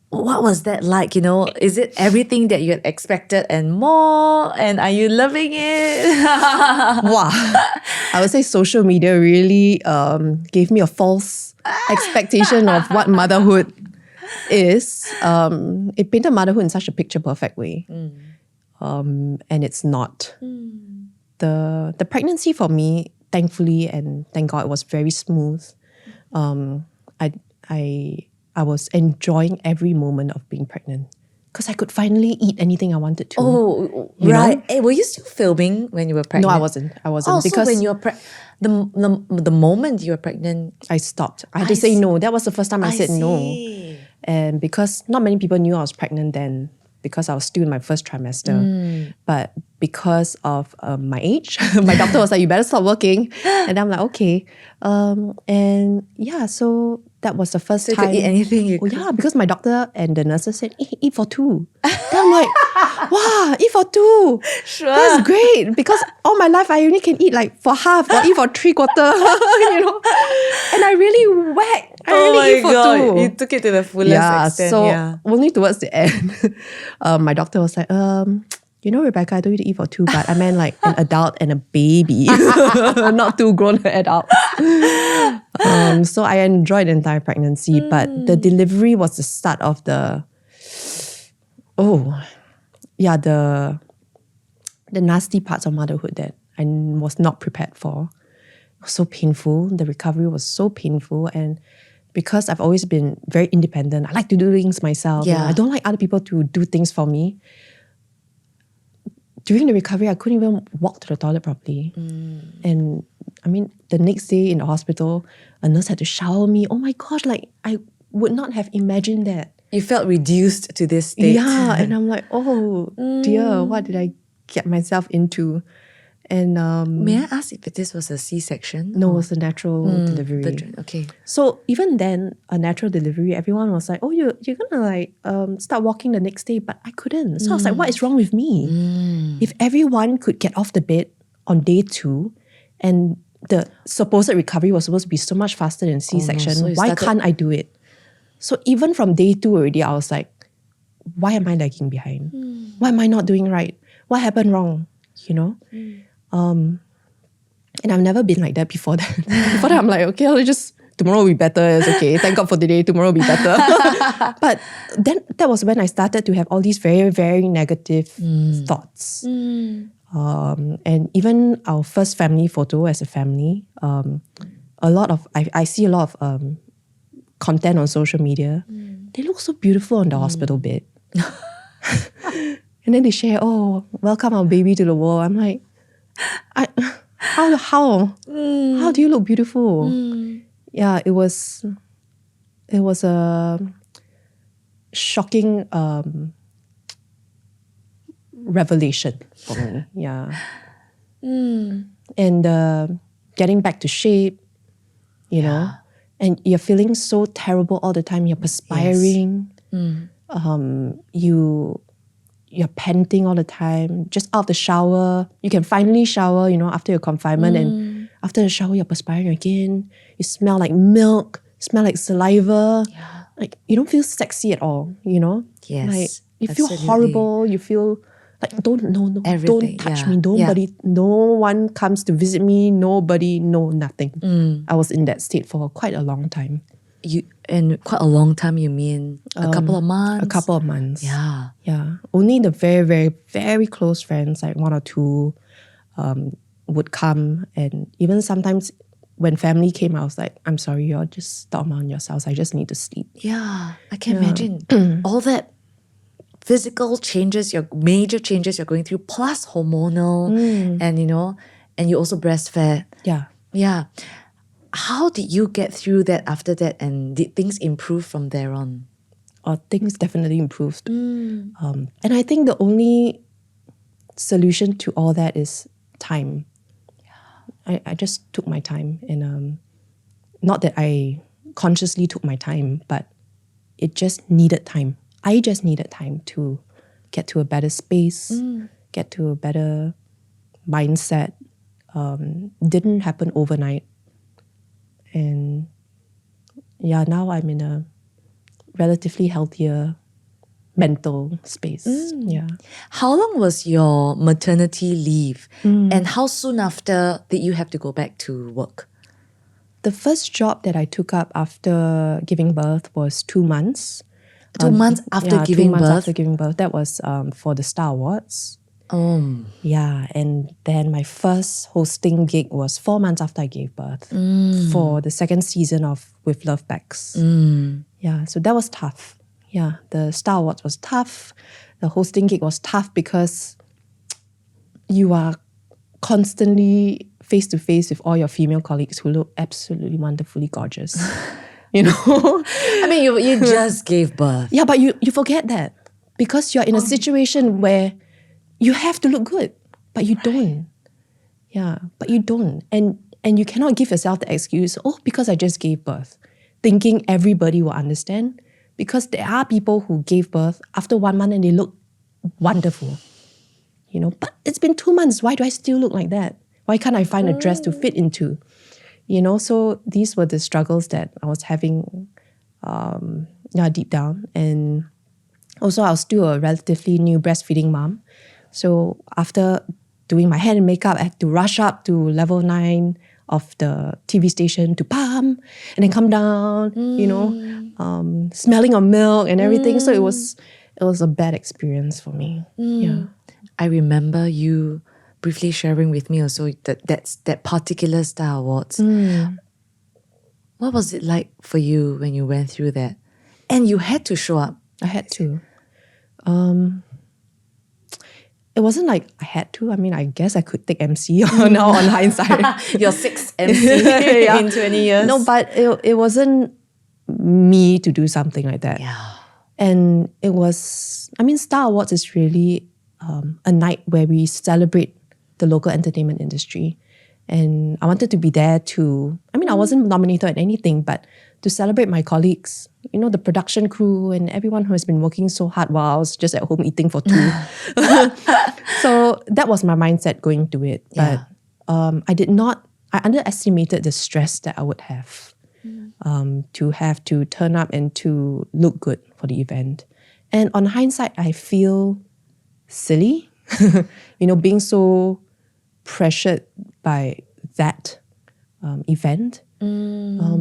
what was that like, Is it everything that you had expected and more? And are you loving it? Wow. I would say social media really gave me a false expectation of what motherhood is. It painted motherhood in such a picture-perfect way. And it's not. The pregnancy for me, thankfully, and thank God, it was very smooth. I was enjoying every moment of being pregnant because I could finally eat anything I wanted to. Oh, You right. know? Hey, were you still filming when you were pregnant? No, I wasn't. Oh, because so when you were the moment you were pregnant, I stopped. I had to say no. That was the first time I said no. see. And because not many people knew I was pregnant then, because I was still in my first trimester. But because of my age, my doctor was like, you better stop working. And I'm like, okay. And yeah, so that was the first So you time. could eat anything you could. Yeah, because my doctor and the nurses said, eat for two. Then I'm like, wow, eat for two. Sure. That's great. Because all my life I only can eat like for half or eat for 3/4, you know. And I really whacked. I really eat for two. You took it to the fullest extent. So only towards the end, my doctor was like, you know, Rebecca, I told you to eat for two, but I meant like an adult and a baby, not two grown adults. So I enjoyed the entire pregnancy, but the delivery was the start of the nasty parts of motherhood that I was not prepared for. It was so painful. The recovery was so painful, and because I've always been very independent, I like to do things myself. Yeah. I don't like other people to do things for me. During the recovery, I couldn't even walk to the toilet properly. And I mean, the next day in the hospital, a nurse had to shower me. Oh my gosh, like I would not have imagined that. You felt reduced to this state. Yeah, and I'm like, oh dear, what did I get myself into? And May I ask if this was a C-section? no, it was a natural delivery. Okay. So even then, a natural delivery, everyone was like, oh, you're gonna like start walking the next day, but I couldn't. So I was like, what is wrong with me? If everyone could get off the bed on day 2 and the supposed recovery was supposed to be so much faster than C-section, So you why started- can't I do it? So even from day 2 already, I was like, why am I lagging behind? Why am I not doing right? What happened wrong? You know? And I've never been like that before that. Before that, I'm like, okay, tomorrow will be better. It's okay. Thank God for today. Tomorrow will be better. But then that was when I started to have all these very, very negative thoughts. And even our first family photo as a family, I see a lot of content on social media. They look so beautiful on the hospital bed. And then they share, oh, welcome our baby to the world. I'm like, how do you look beautiful? Yeah, it was a shocking revelation for me. Yeah. And getting back to shape, you know, and you're feeling so terrible all the time. You're perspiring. You're panting all the time, just out of the shower. You can finally shower, you know, after your confinement. And after the shower, you're perspiring again. You smell like milk, smell like saliva. Yeah. Like, you don't feel sexy at all, you know? Yes, Like, you feel absolutely. horrible. You feel like, don't Everything, touch yeah. me. No one comes to visit me. Nobody, nothing. I was in that state for quite a long time. And quite a long time, you mean a couple of months? A couple of months. Yeah. Yeah. Only the very, very, very close friends, like 1 or 2, would come. And even sometimes when family came, I was like, I'm sorry, y'all, just stop on yourselves. I just need to sleep. Yeah, I can imagine all that physical changes, major changes you're going through, plus hormonal, and and you also breastfed. Yeah. Yeah. How did you get through that after that, and did things improve from there on? Things definitely improved. And I think the only solution to all that is time. I just took my time, and not that I consciously took my time, but it just needed time. I just needed time to get to a better space, get to a better mindset. Didn't happen overnight. And yeah, now I'm in a relatively healthier mental space. Yeah. How long was your maternity leave? And how soon after did you have to go back to work? The first job that I took up after giving birth was 2 months. 2 months after giving 2 months birth? after giving birth. That was for the Star Awards. Yeah, and then my first hosting gig was 4 months after I gave birth for the second season of With Love Bags. Yeah, so that was tough. the Star Awards was tough. The hosting gig was tough because you are constantly face to face with all your female colleagues who look absolutely wonderfully gorgeous. You know? I mean, you just gave birth. Yeah, but you forget that because you're in a situation where you have to look good, but you don't. Yeah, but you don't. And you cannot give yourself the excuse, oh, because I just gave birth, thinking everybody will understand. Because there are people who gave birth after 1 month and they look wonderful. You know, but it's been 2 months. Why do I still look like that? Why can't I find a dress to fit into? You know, so these were the struggles that I was having deep down. And also I was still a relatively new breastfeeding mom. So after doing my hair and makeup, I had to rush up to level 9 of the TV station to pump and then come down, smelling of milk and everything. So it was a bad experience for me. Yeah. I remember you briefly sharing with me also that particular Star Awards. What was it like for you when you went through that? And you had to show up. I had to. It wasn't like I had to. I mean, I guess I could take MC now on hindsight. Your sixth MC in 20 years. No, but it wasn't me to do something like that. Yeah. And it was, I mean, Star Awards is really a night where we celebrate the local entertainment industry. And I wanted to be there to, I mean, I wasn't nominated at anything, but to celebrate my colleagues, you know, the production crew and everyone who has been working so hard while I was just at home eating for two. So that was my mindset going to it. But I underestimated the stress that I would have to have to turn up and to look good for the event. And on hindsight, I feel silly, being so pressured by that event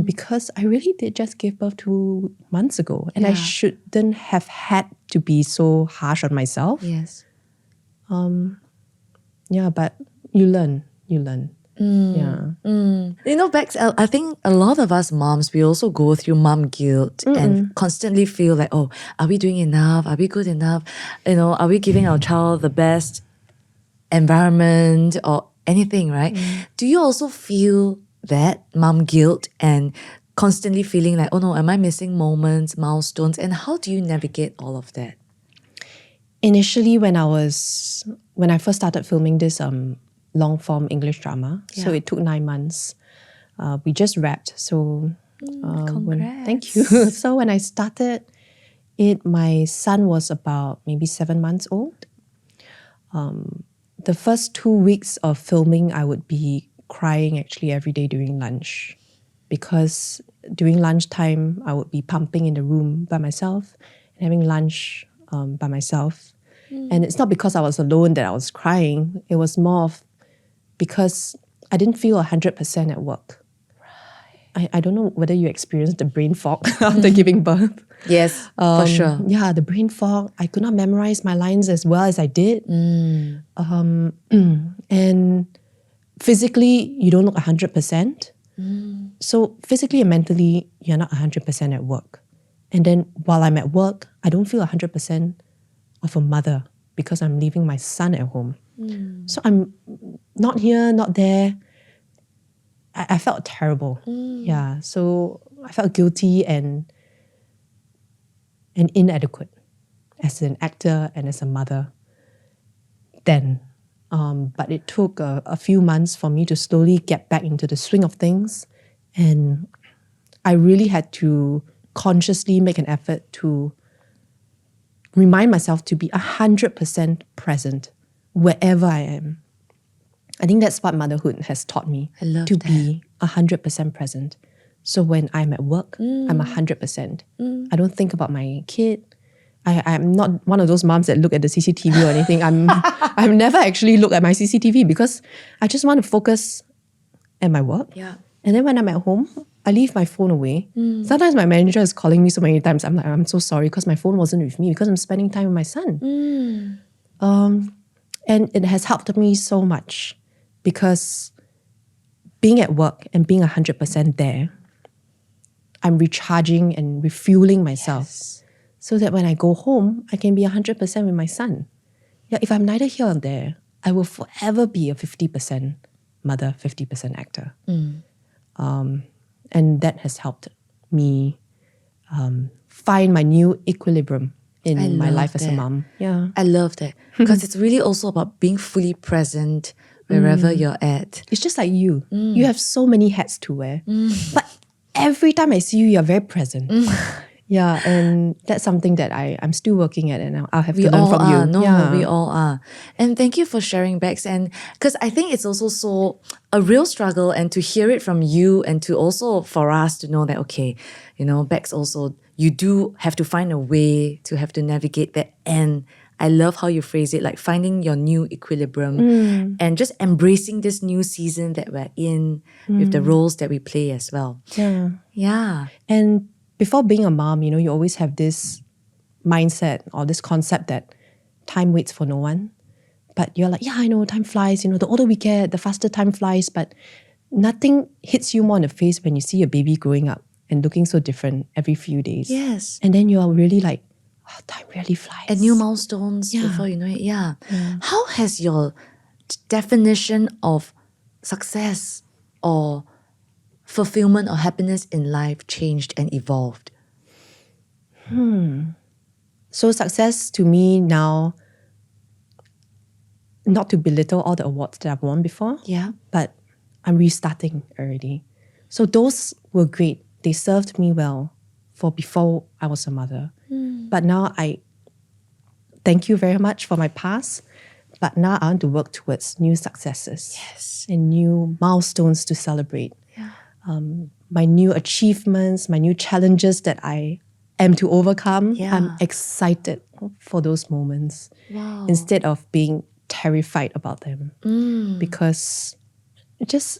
because I really did just give birth 2 months ago and I shouldn't have had to be so harsh on myself. Yes. But you learn. Yeah. You know, Bex, I think a lot of us moms, we also go through mom guilt and constantly feel like, oh, are we doing enough? Are we good enough? You know, are we giving our child the best environment or anything, right? Do you also feel that mom guilt and constantly feeling like, oh no, am I missing moments, milestones? And how do you navigate all of that? Initially, when I first started filming this long form English drama, so it took 9 months. We just wrapped. So thank you. So when I started it, my son was about maybe 7 months old. The first 2 weeks of filming, I would be crying actually every day during lunch because during lunchtime, I would be pumping in the room by myself and having lunch by myself. And it's not because I was alone that I was crying. It was more of because I didn't feel 100% at work. Right. I don't know whether you experienced the brain fog after giving birth. Yes, for sure. Yeah, the brain fog. I could not memorize my lines as well as I did. And physically, you don't look 100%. So physically and mentally, you're not 100% at work. And then while I'm at work, I don't feel 100% of a mother because I'm leaving my son at home. So I'm not here, not there. I felt terrible. Yeah, so I felt guilty and inadequate as an actor and as a mother then. But it took a few months for me to slowly get back into the swing of things. And I really had to consciously make an effort to remind myself to be 100% present wherever I am. I think that's what motherhood has taught me. I love to that. be 100% present. So when I'm at work, I'm 100%. I don't think about my kid. I'm not one of those moms that look at the CCTV or anything. I've never actually looked at my CCTV because I just want to focus at my work. Yeah. And then when I'm at home, I leave my phone away. Sometimes my manager is calling me so many times. I'm like, I'm so sorry because my phone wasn't with me because I'm spending time with my son. And it has helped me so much because being at work and being 100% there, I'm recharging and refueling myself. so that when I go home, I can be 100% with my son. Yeah, if I'm neither here or there, I will forever be a 50% mother, 50% actor. And that has helped me find my new equilibrium in my life as a mom. Yeah. I love that because it's really also about being fully present wherever you're at. It's just like you. You have so many hats to wear. But every time I see you, you're very present. Yeah, and that's something that I'm still working at, and I'll have to learn from you. No, we all are. And thank you for sharing, Bex. And because I think it's also so a real struggle, and to hear it from you, and to also for us to know that, okay, Bex also, you do have to find a way to have to navigate that. And I love how you phrase it, like finding your new equilibrium and just embracing this new season that we're in with the roles that we play as well. Yeah. Yeah. And before being a mom, you always have this mindset or this concept that time waits for no one. But you're like, yeah, I know, time flies. The older we get, the faster time flies. But nothing hits you more in the face when you see a baby growing up and looking so different every few days. Yes. And then you are really like, oh, time really flies. And new milestones before you know it. Yeah. How has your definition of success or fulfillment or happiness in life changed and evolved? So success to me now, not to belittle all the awards that I've won before, but I'm restarting already. So those were great. They served me well for before I was a mother. But now I thank you very much for my past. But now I want to work towards new successes and new milestones to celebrate. My new achievements, my new challenges that I am to overcome. I'm excited for those moments instead of being terrified about them because just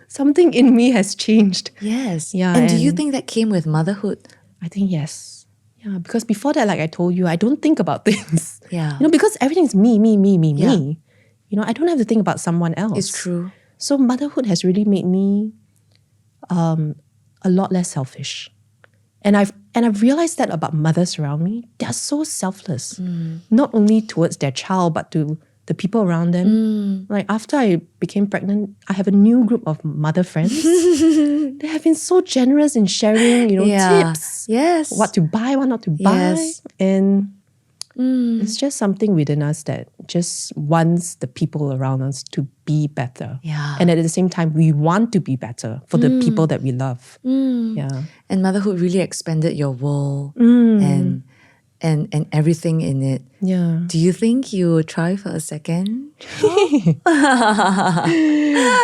something in me has changed. Yes. Yeah. And do you think that came with motherhood? I think yes. Yeah, because before that, like I told you, I don't think about things. Yeah. Because everything's me. I don't have to think about someone else. It's true. So motherhood has really made me a lot less selfish. And I've realized that about mothers around me. They're so selfless. Not only towards their child, but to the people around them. Like after I became pregnant, I have a new group of mother friends. They have been so generous in sharing, tips. Yes. What to buy, what not to buy. And it's just something within us that just wants the people around us to be better. Yeah. And at the same time, we want to be better for the people that we love. Yeah. And motherhood really expanded your world and everything in it. Yeah. Do you think you will try for a second?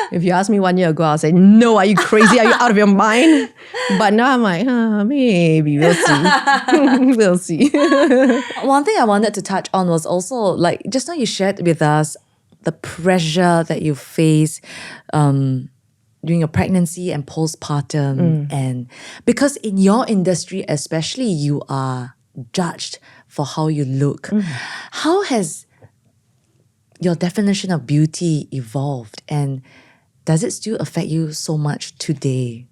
If you asked me 1 year ago, I'll say, no, are you crazy? Are you out of your mind? But now I'm like, maybe, we'll see. We'll see. One thing I wanted to touch on was also, like, just now you shared with us the pressure that you face during your pregnancy and postpartum. And because in your industry, especially, you are judged for how you look. How has your definition of beauty evolved, and does it still affect you so much today?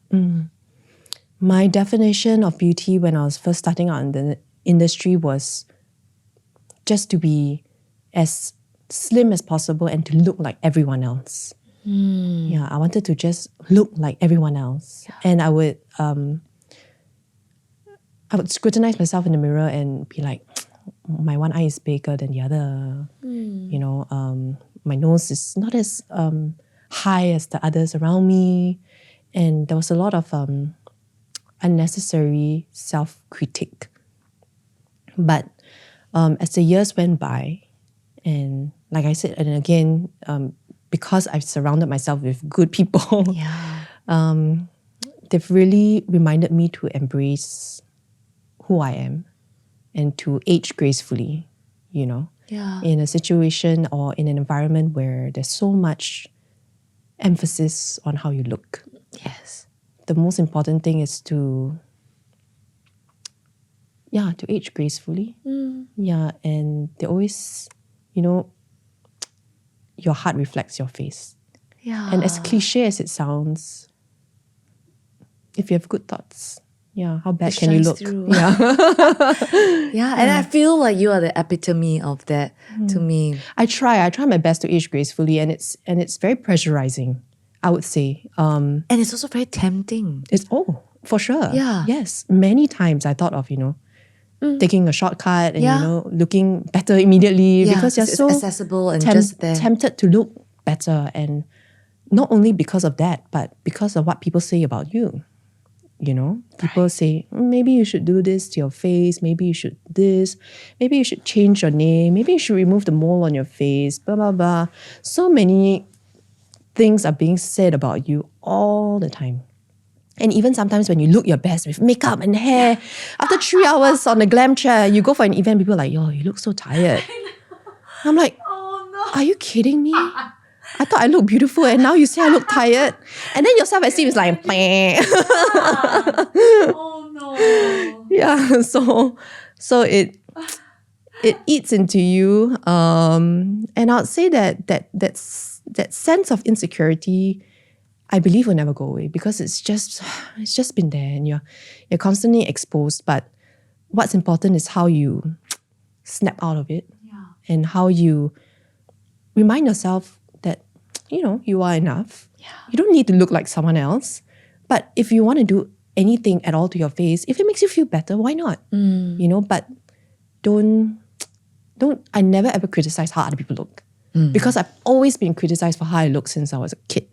My definition of beauty when I was first starting out in the industry was just to be as slim as possible and to look like everyone else. Yeah, I wanted to just look like everyone else. And I would scrutinize myself in the mirror and be like, my one eye is bigger than the other. My nose is not as high as the others around me. And there was a lot of unnecessary self-critique. But as the years went by, and like I said, and again, because I've surrounded myself with good people, they've really reminded me to embrace who I am and to age gracefully, in a situation or in an environment where there's so much emphasis on how you look. Yes. The most important thing is to age gracefully. Yeah, and they always, your heart reflects your face. Yeah. And as cliche as it sounds, if you have good thoughts, Yeah, how bad It can you shines look? through. Yeah. Yeah, and I feel like you are the epitome of that to me. I try my best to age gracefully, and it's very pressurizing, I would say. And it's also very tempting. It's for sure. Yeah. Yes. Many times I thought of, taking a shortcut and Yeah. looking better immediately Yeah, because you're it's so accessible and just there. tempted to look better, and not only because of that, but because of what people say about you. People say, maybe you should do this to your face, maybe you should this, maybe you should change your name, maybe you should remove the mole on your face, blah, blah, blah. So many things are being said about you all the time. And even sometimes when you look your best with makeup and hair, after 3 hours on the glam chair, you go for an event, people are like, yo, you look so tired. I'm like, Oh no. are you kidding me? I thought I looked beautiful and now you say I look tired. And then your self-esteem is like, meh. Oh no. Yeah, so it eats into you. And I'd say that sense of insecurity, I believe, will never go away because it's just been there and you're constantly exposed. But what's important is how you snap out of it and how you remind yourself that, you are enough. Yeah. You don't need to look like someone else. But if you want to do anything at all to your face, if it makes you feel better, why not? But don't I never ever criticize how other people look. Because I've always been criticized for how I look since I was a kid.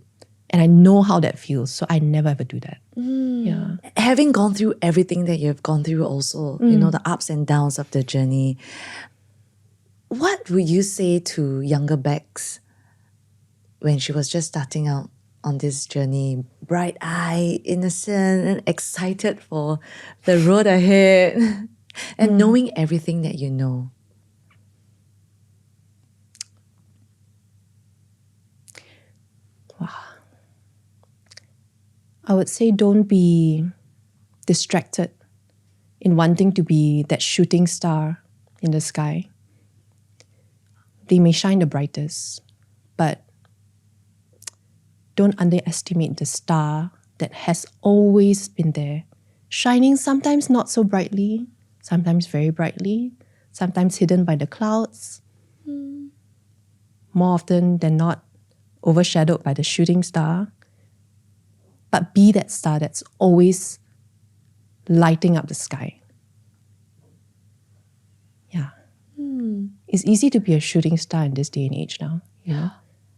And I know how that feels, so I never ever do that. Yeah. Having gone through everything that you've gone through also, the ups and downs of the journey, what would you say to younger Bex when she was just starting out on this journey, bright-eyed, innocent, and excited for the road ahead, and knowing everything that you know? I would say don't be distracted in wanting to be that shooting star in the sky. They may shine the brightest, but don't underestimate the star that has always been there, shining sometimes not so brightly, sometimes very brightly, sometimes hidden by the clouds, more often than not overshadowed by the shooting star. But be that star that's always lighting up the sky. Yeah. It's easy to be a shooting star in this day and age now.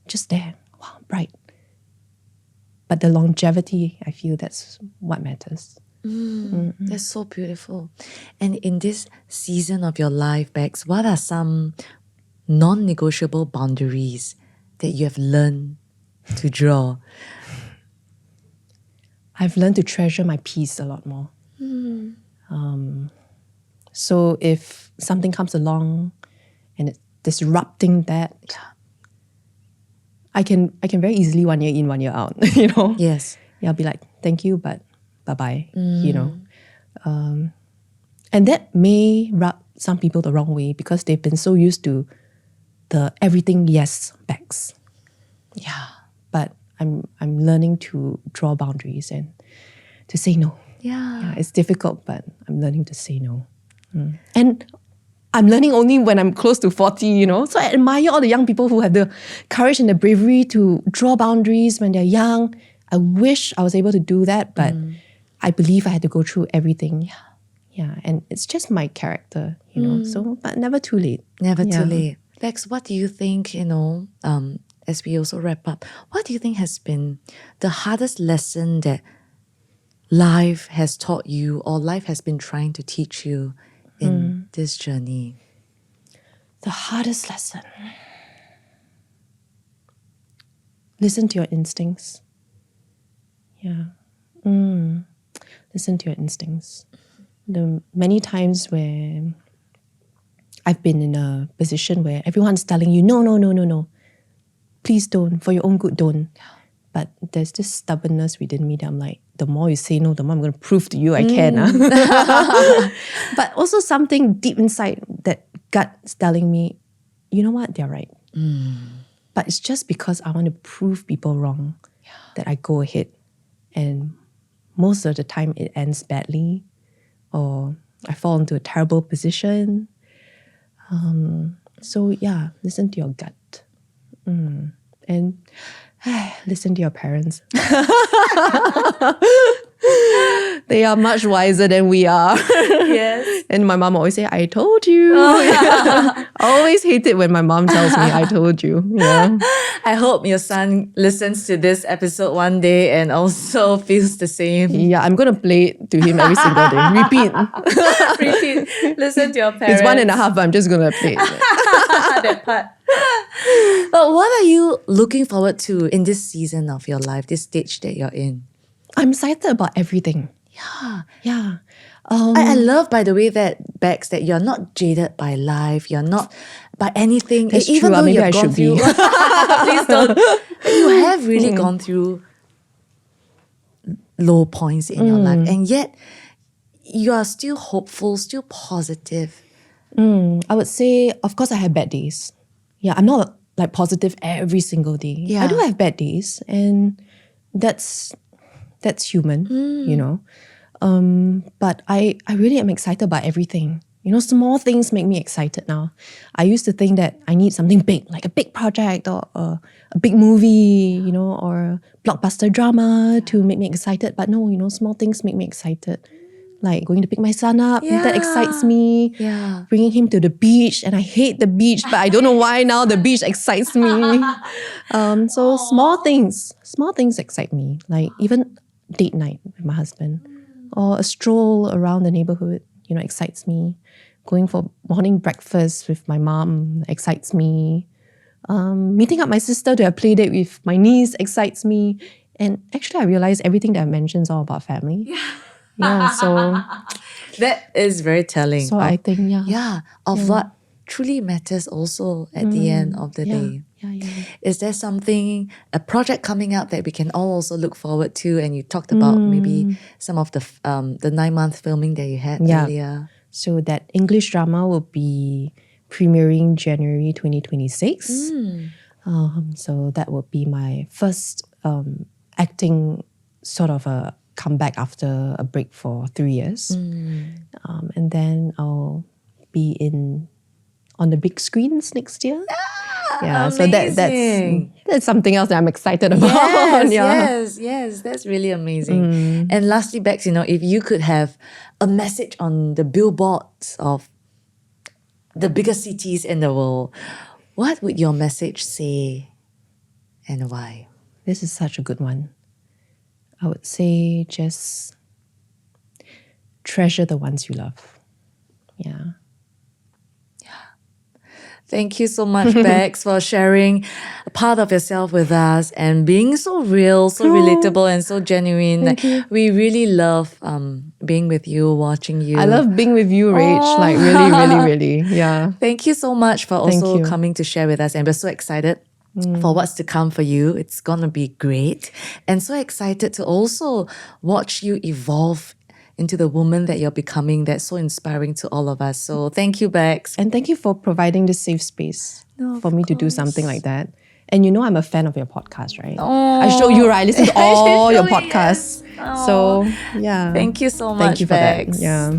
Just there. Wow, bright. But the longevity, I feel that's what matters. That's so beautiful. And in this season of your life, Bex, what are some non-negotiable boundaries that you have learned to draw? I've learned to treasure my peace a lot more. So if something comes along and it's disrupting that, I can very easily 1 year in, 1 year out, Yes. Yeah, I'll be like, thank you, but bye-bye, And that may rub some people the wrong way because they've been so used to the everything yes Bex. Yeah, but I'm learning to draw boundaries and to say no. Yeah, it's difficult, but I'm learning to say no. And I'm learning only when I'm close to 40, So I admire all the young people who have the courage and the bravery to draw boundaries when they're young. I wish I was able to do that, but I believe I had to go through everything. Yeah, and it's just my character, So, but never too late. Never too late. Bex, what do you think, as we also wrap up, what do you think has been the hardest lesson that life has taught you or life has been trying to teach you in this journey? The hardest lesson. Listen to your instincts. Yeah. Listen to your instincts. The many times where I've been in a position where everyone's telling you, no. Please don't. For your own good, don't. But there's this stubbornness within me that I'm like, the more you say no, the more I'm going to prove to you I can. But also something deep inside that gut's telling me, you know what, they're right. But it's just because I want to prove people wrong that I go ahead and most of the time it ends badly, or I fall into a terrible position. So yeah, listen to your gut. And listen to your parents. They are much wiser than we are. Yes. And my mom always say, I told you. I always hate it when my mom tells me, I told you. Yeah. I hope your son listens to this episode one day and also feels the same. Yeah, I'm going to play it to him every single day. Repeat. Repeat. Listen to your parents. It's 1.5, but I'm just going to play it. That part. But what are you looking forward to in this season of your life, this stage that you're in? I'm excited about everything. Yeah. Yeah. I love, by the way, that Bex, that you're not jaded by life. You're not by anything. That's Even true. though Maybe you've I gone should through, be. please don't. You have really gone through low points in your life, and yet you are still hopeful, still positive. I would say, of course, I have bad days. Yeah, I'm not like positive every single day. Yeah. I do have bad days, and that's human, you know. But I really am excited about everything. You know, small things make me excited now. I used to think that I need something big, like a big project or a big movie, you know, or a blockbuster drama to make me excited. But no, you know, small things make me excited. Like going to pick my son up, that excites me. Yeah. Bringing him to the beach, and I hate the beach, but I don't know why now the beach excites me. So small things excite me. Like even date night with my husband, or a stroll around the neighborhood, you know, excites me. Going for morning breakfast with my mom excites me. Meeting up my sister to a play date with my niece excites me. And actually, I realized everything that I mentioned is all about family. Yeah, so That is very telling. I think, of what truly matters also at the end of the day. Yeah. Is there something, a project coming up that we can all also look forward to? And you talked about maybe some of the 9-month filming that you had earlier. So that English drama will be premiering January 2026. So that will be my first acting sort of a comeback after a break for 3 years. And then I'll be on the big screens next year. Yeah, so that's something else that I'm excited about. Yes, that's really amazing. And lastly, Bex, you know, if you could have a message on the billboards of the biggest cities in the world, what would your message say and why? This is such a good one. I would say just treasure the ones you love. Yeah. Thank you so much, Bex, for sharing a part of yourself with us and being so real, so relatable, and so genuine. Thank you. We really love being with you, watching you. I love being with you, Rach. Like really. Yeah. Thank you so much for also coming to share with us. And we're so excited for what's to come for you. It's going to be great. And so excited to also watch you evolve into the woman that you're becoming. That's so inspiring to all of us. So thank you, Bex. And thank you for providing this safe space for me to do something like that. And you know I'm a fan of your podcast, right? I show you, right? I listen to all your podcasts. Yes. So, yeah. Thank you so much, Thank you for Bex. that. Yeah.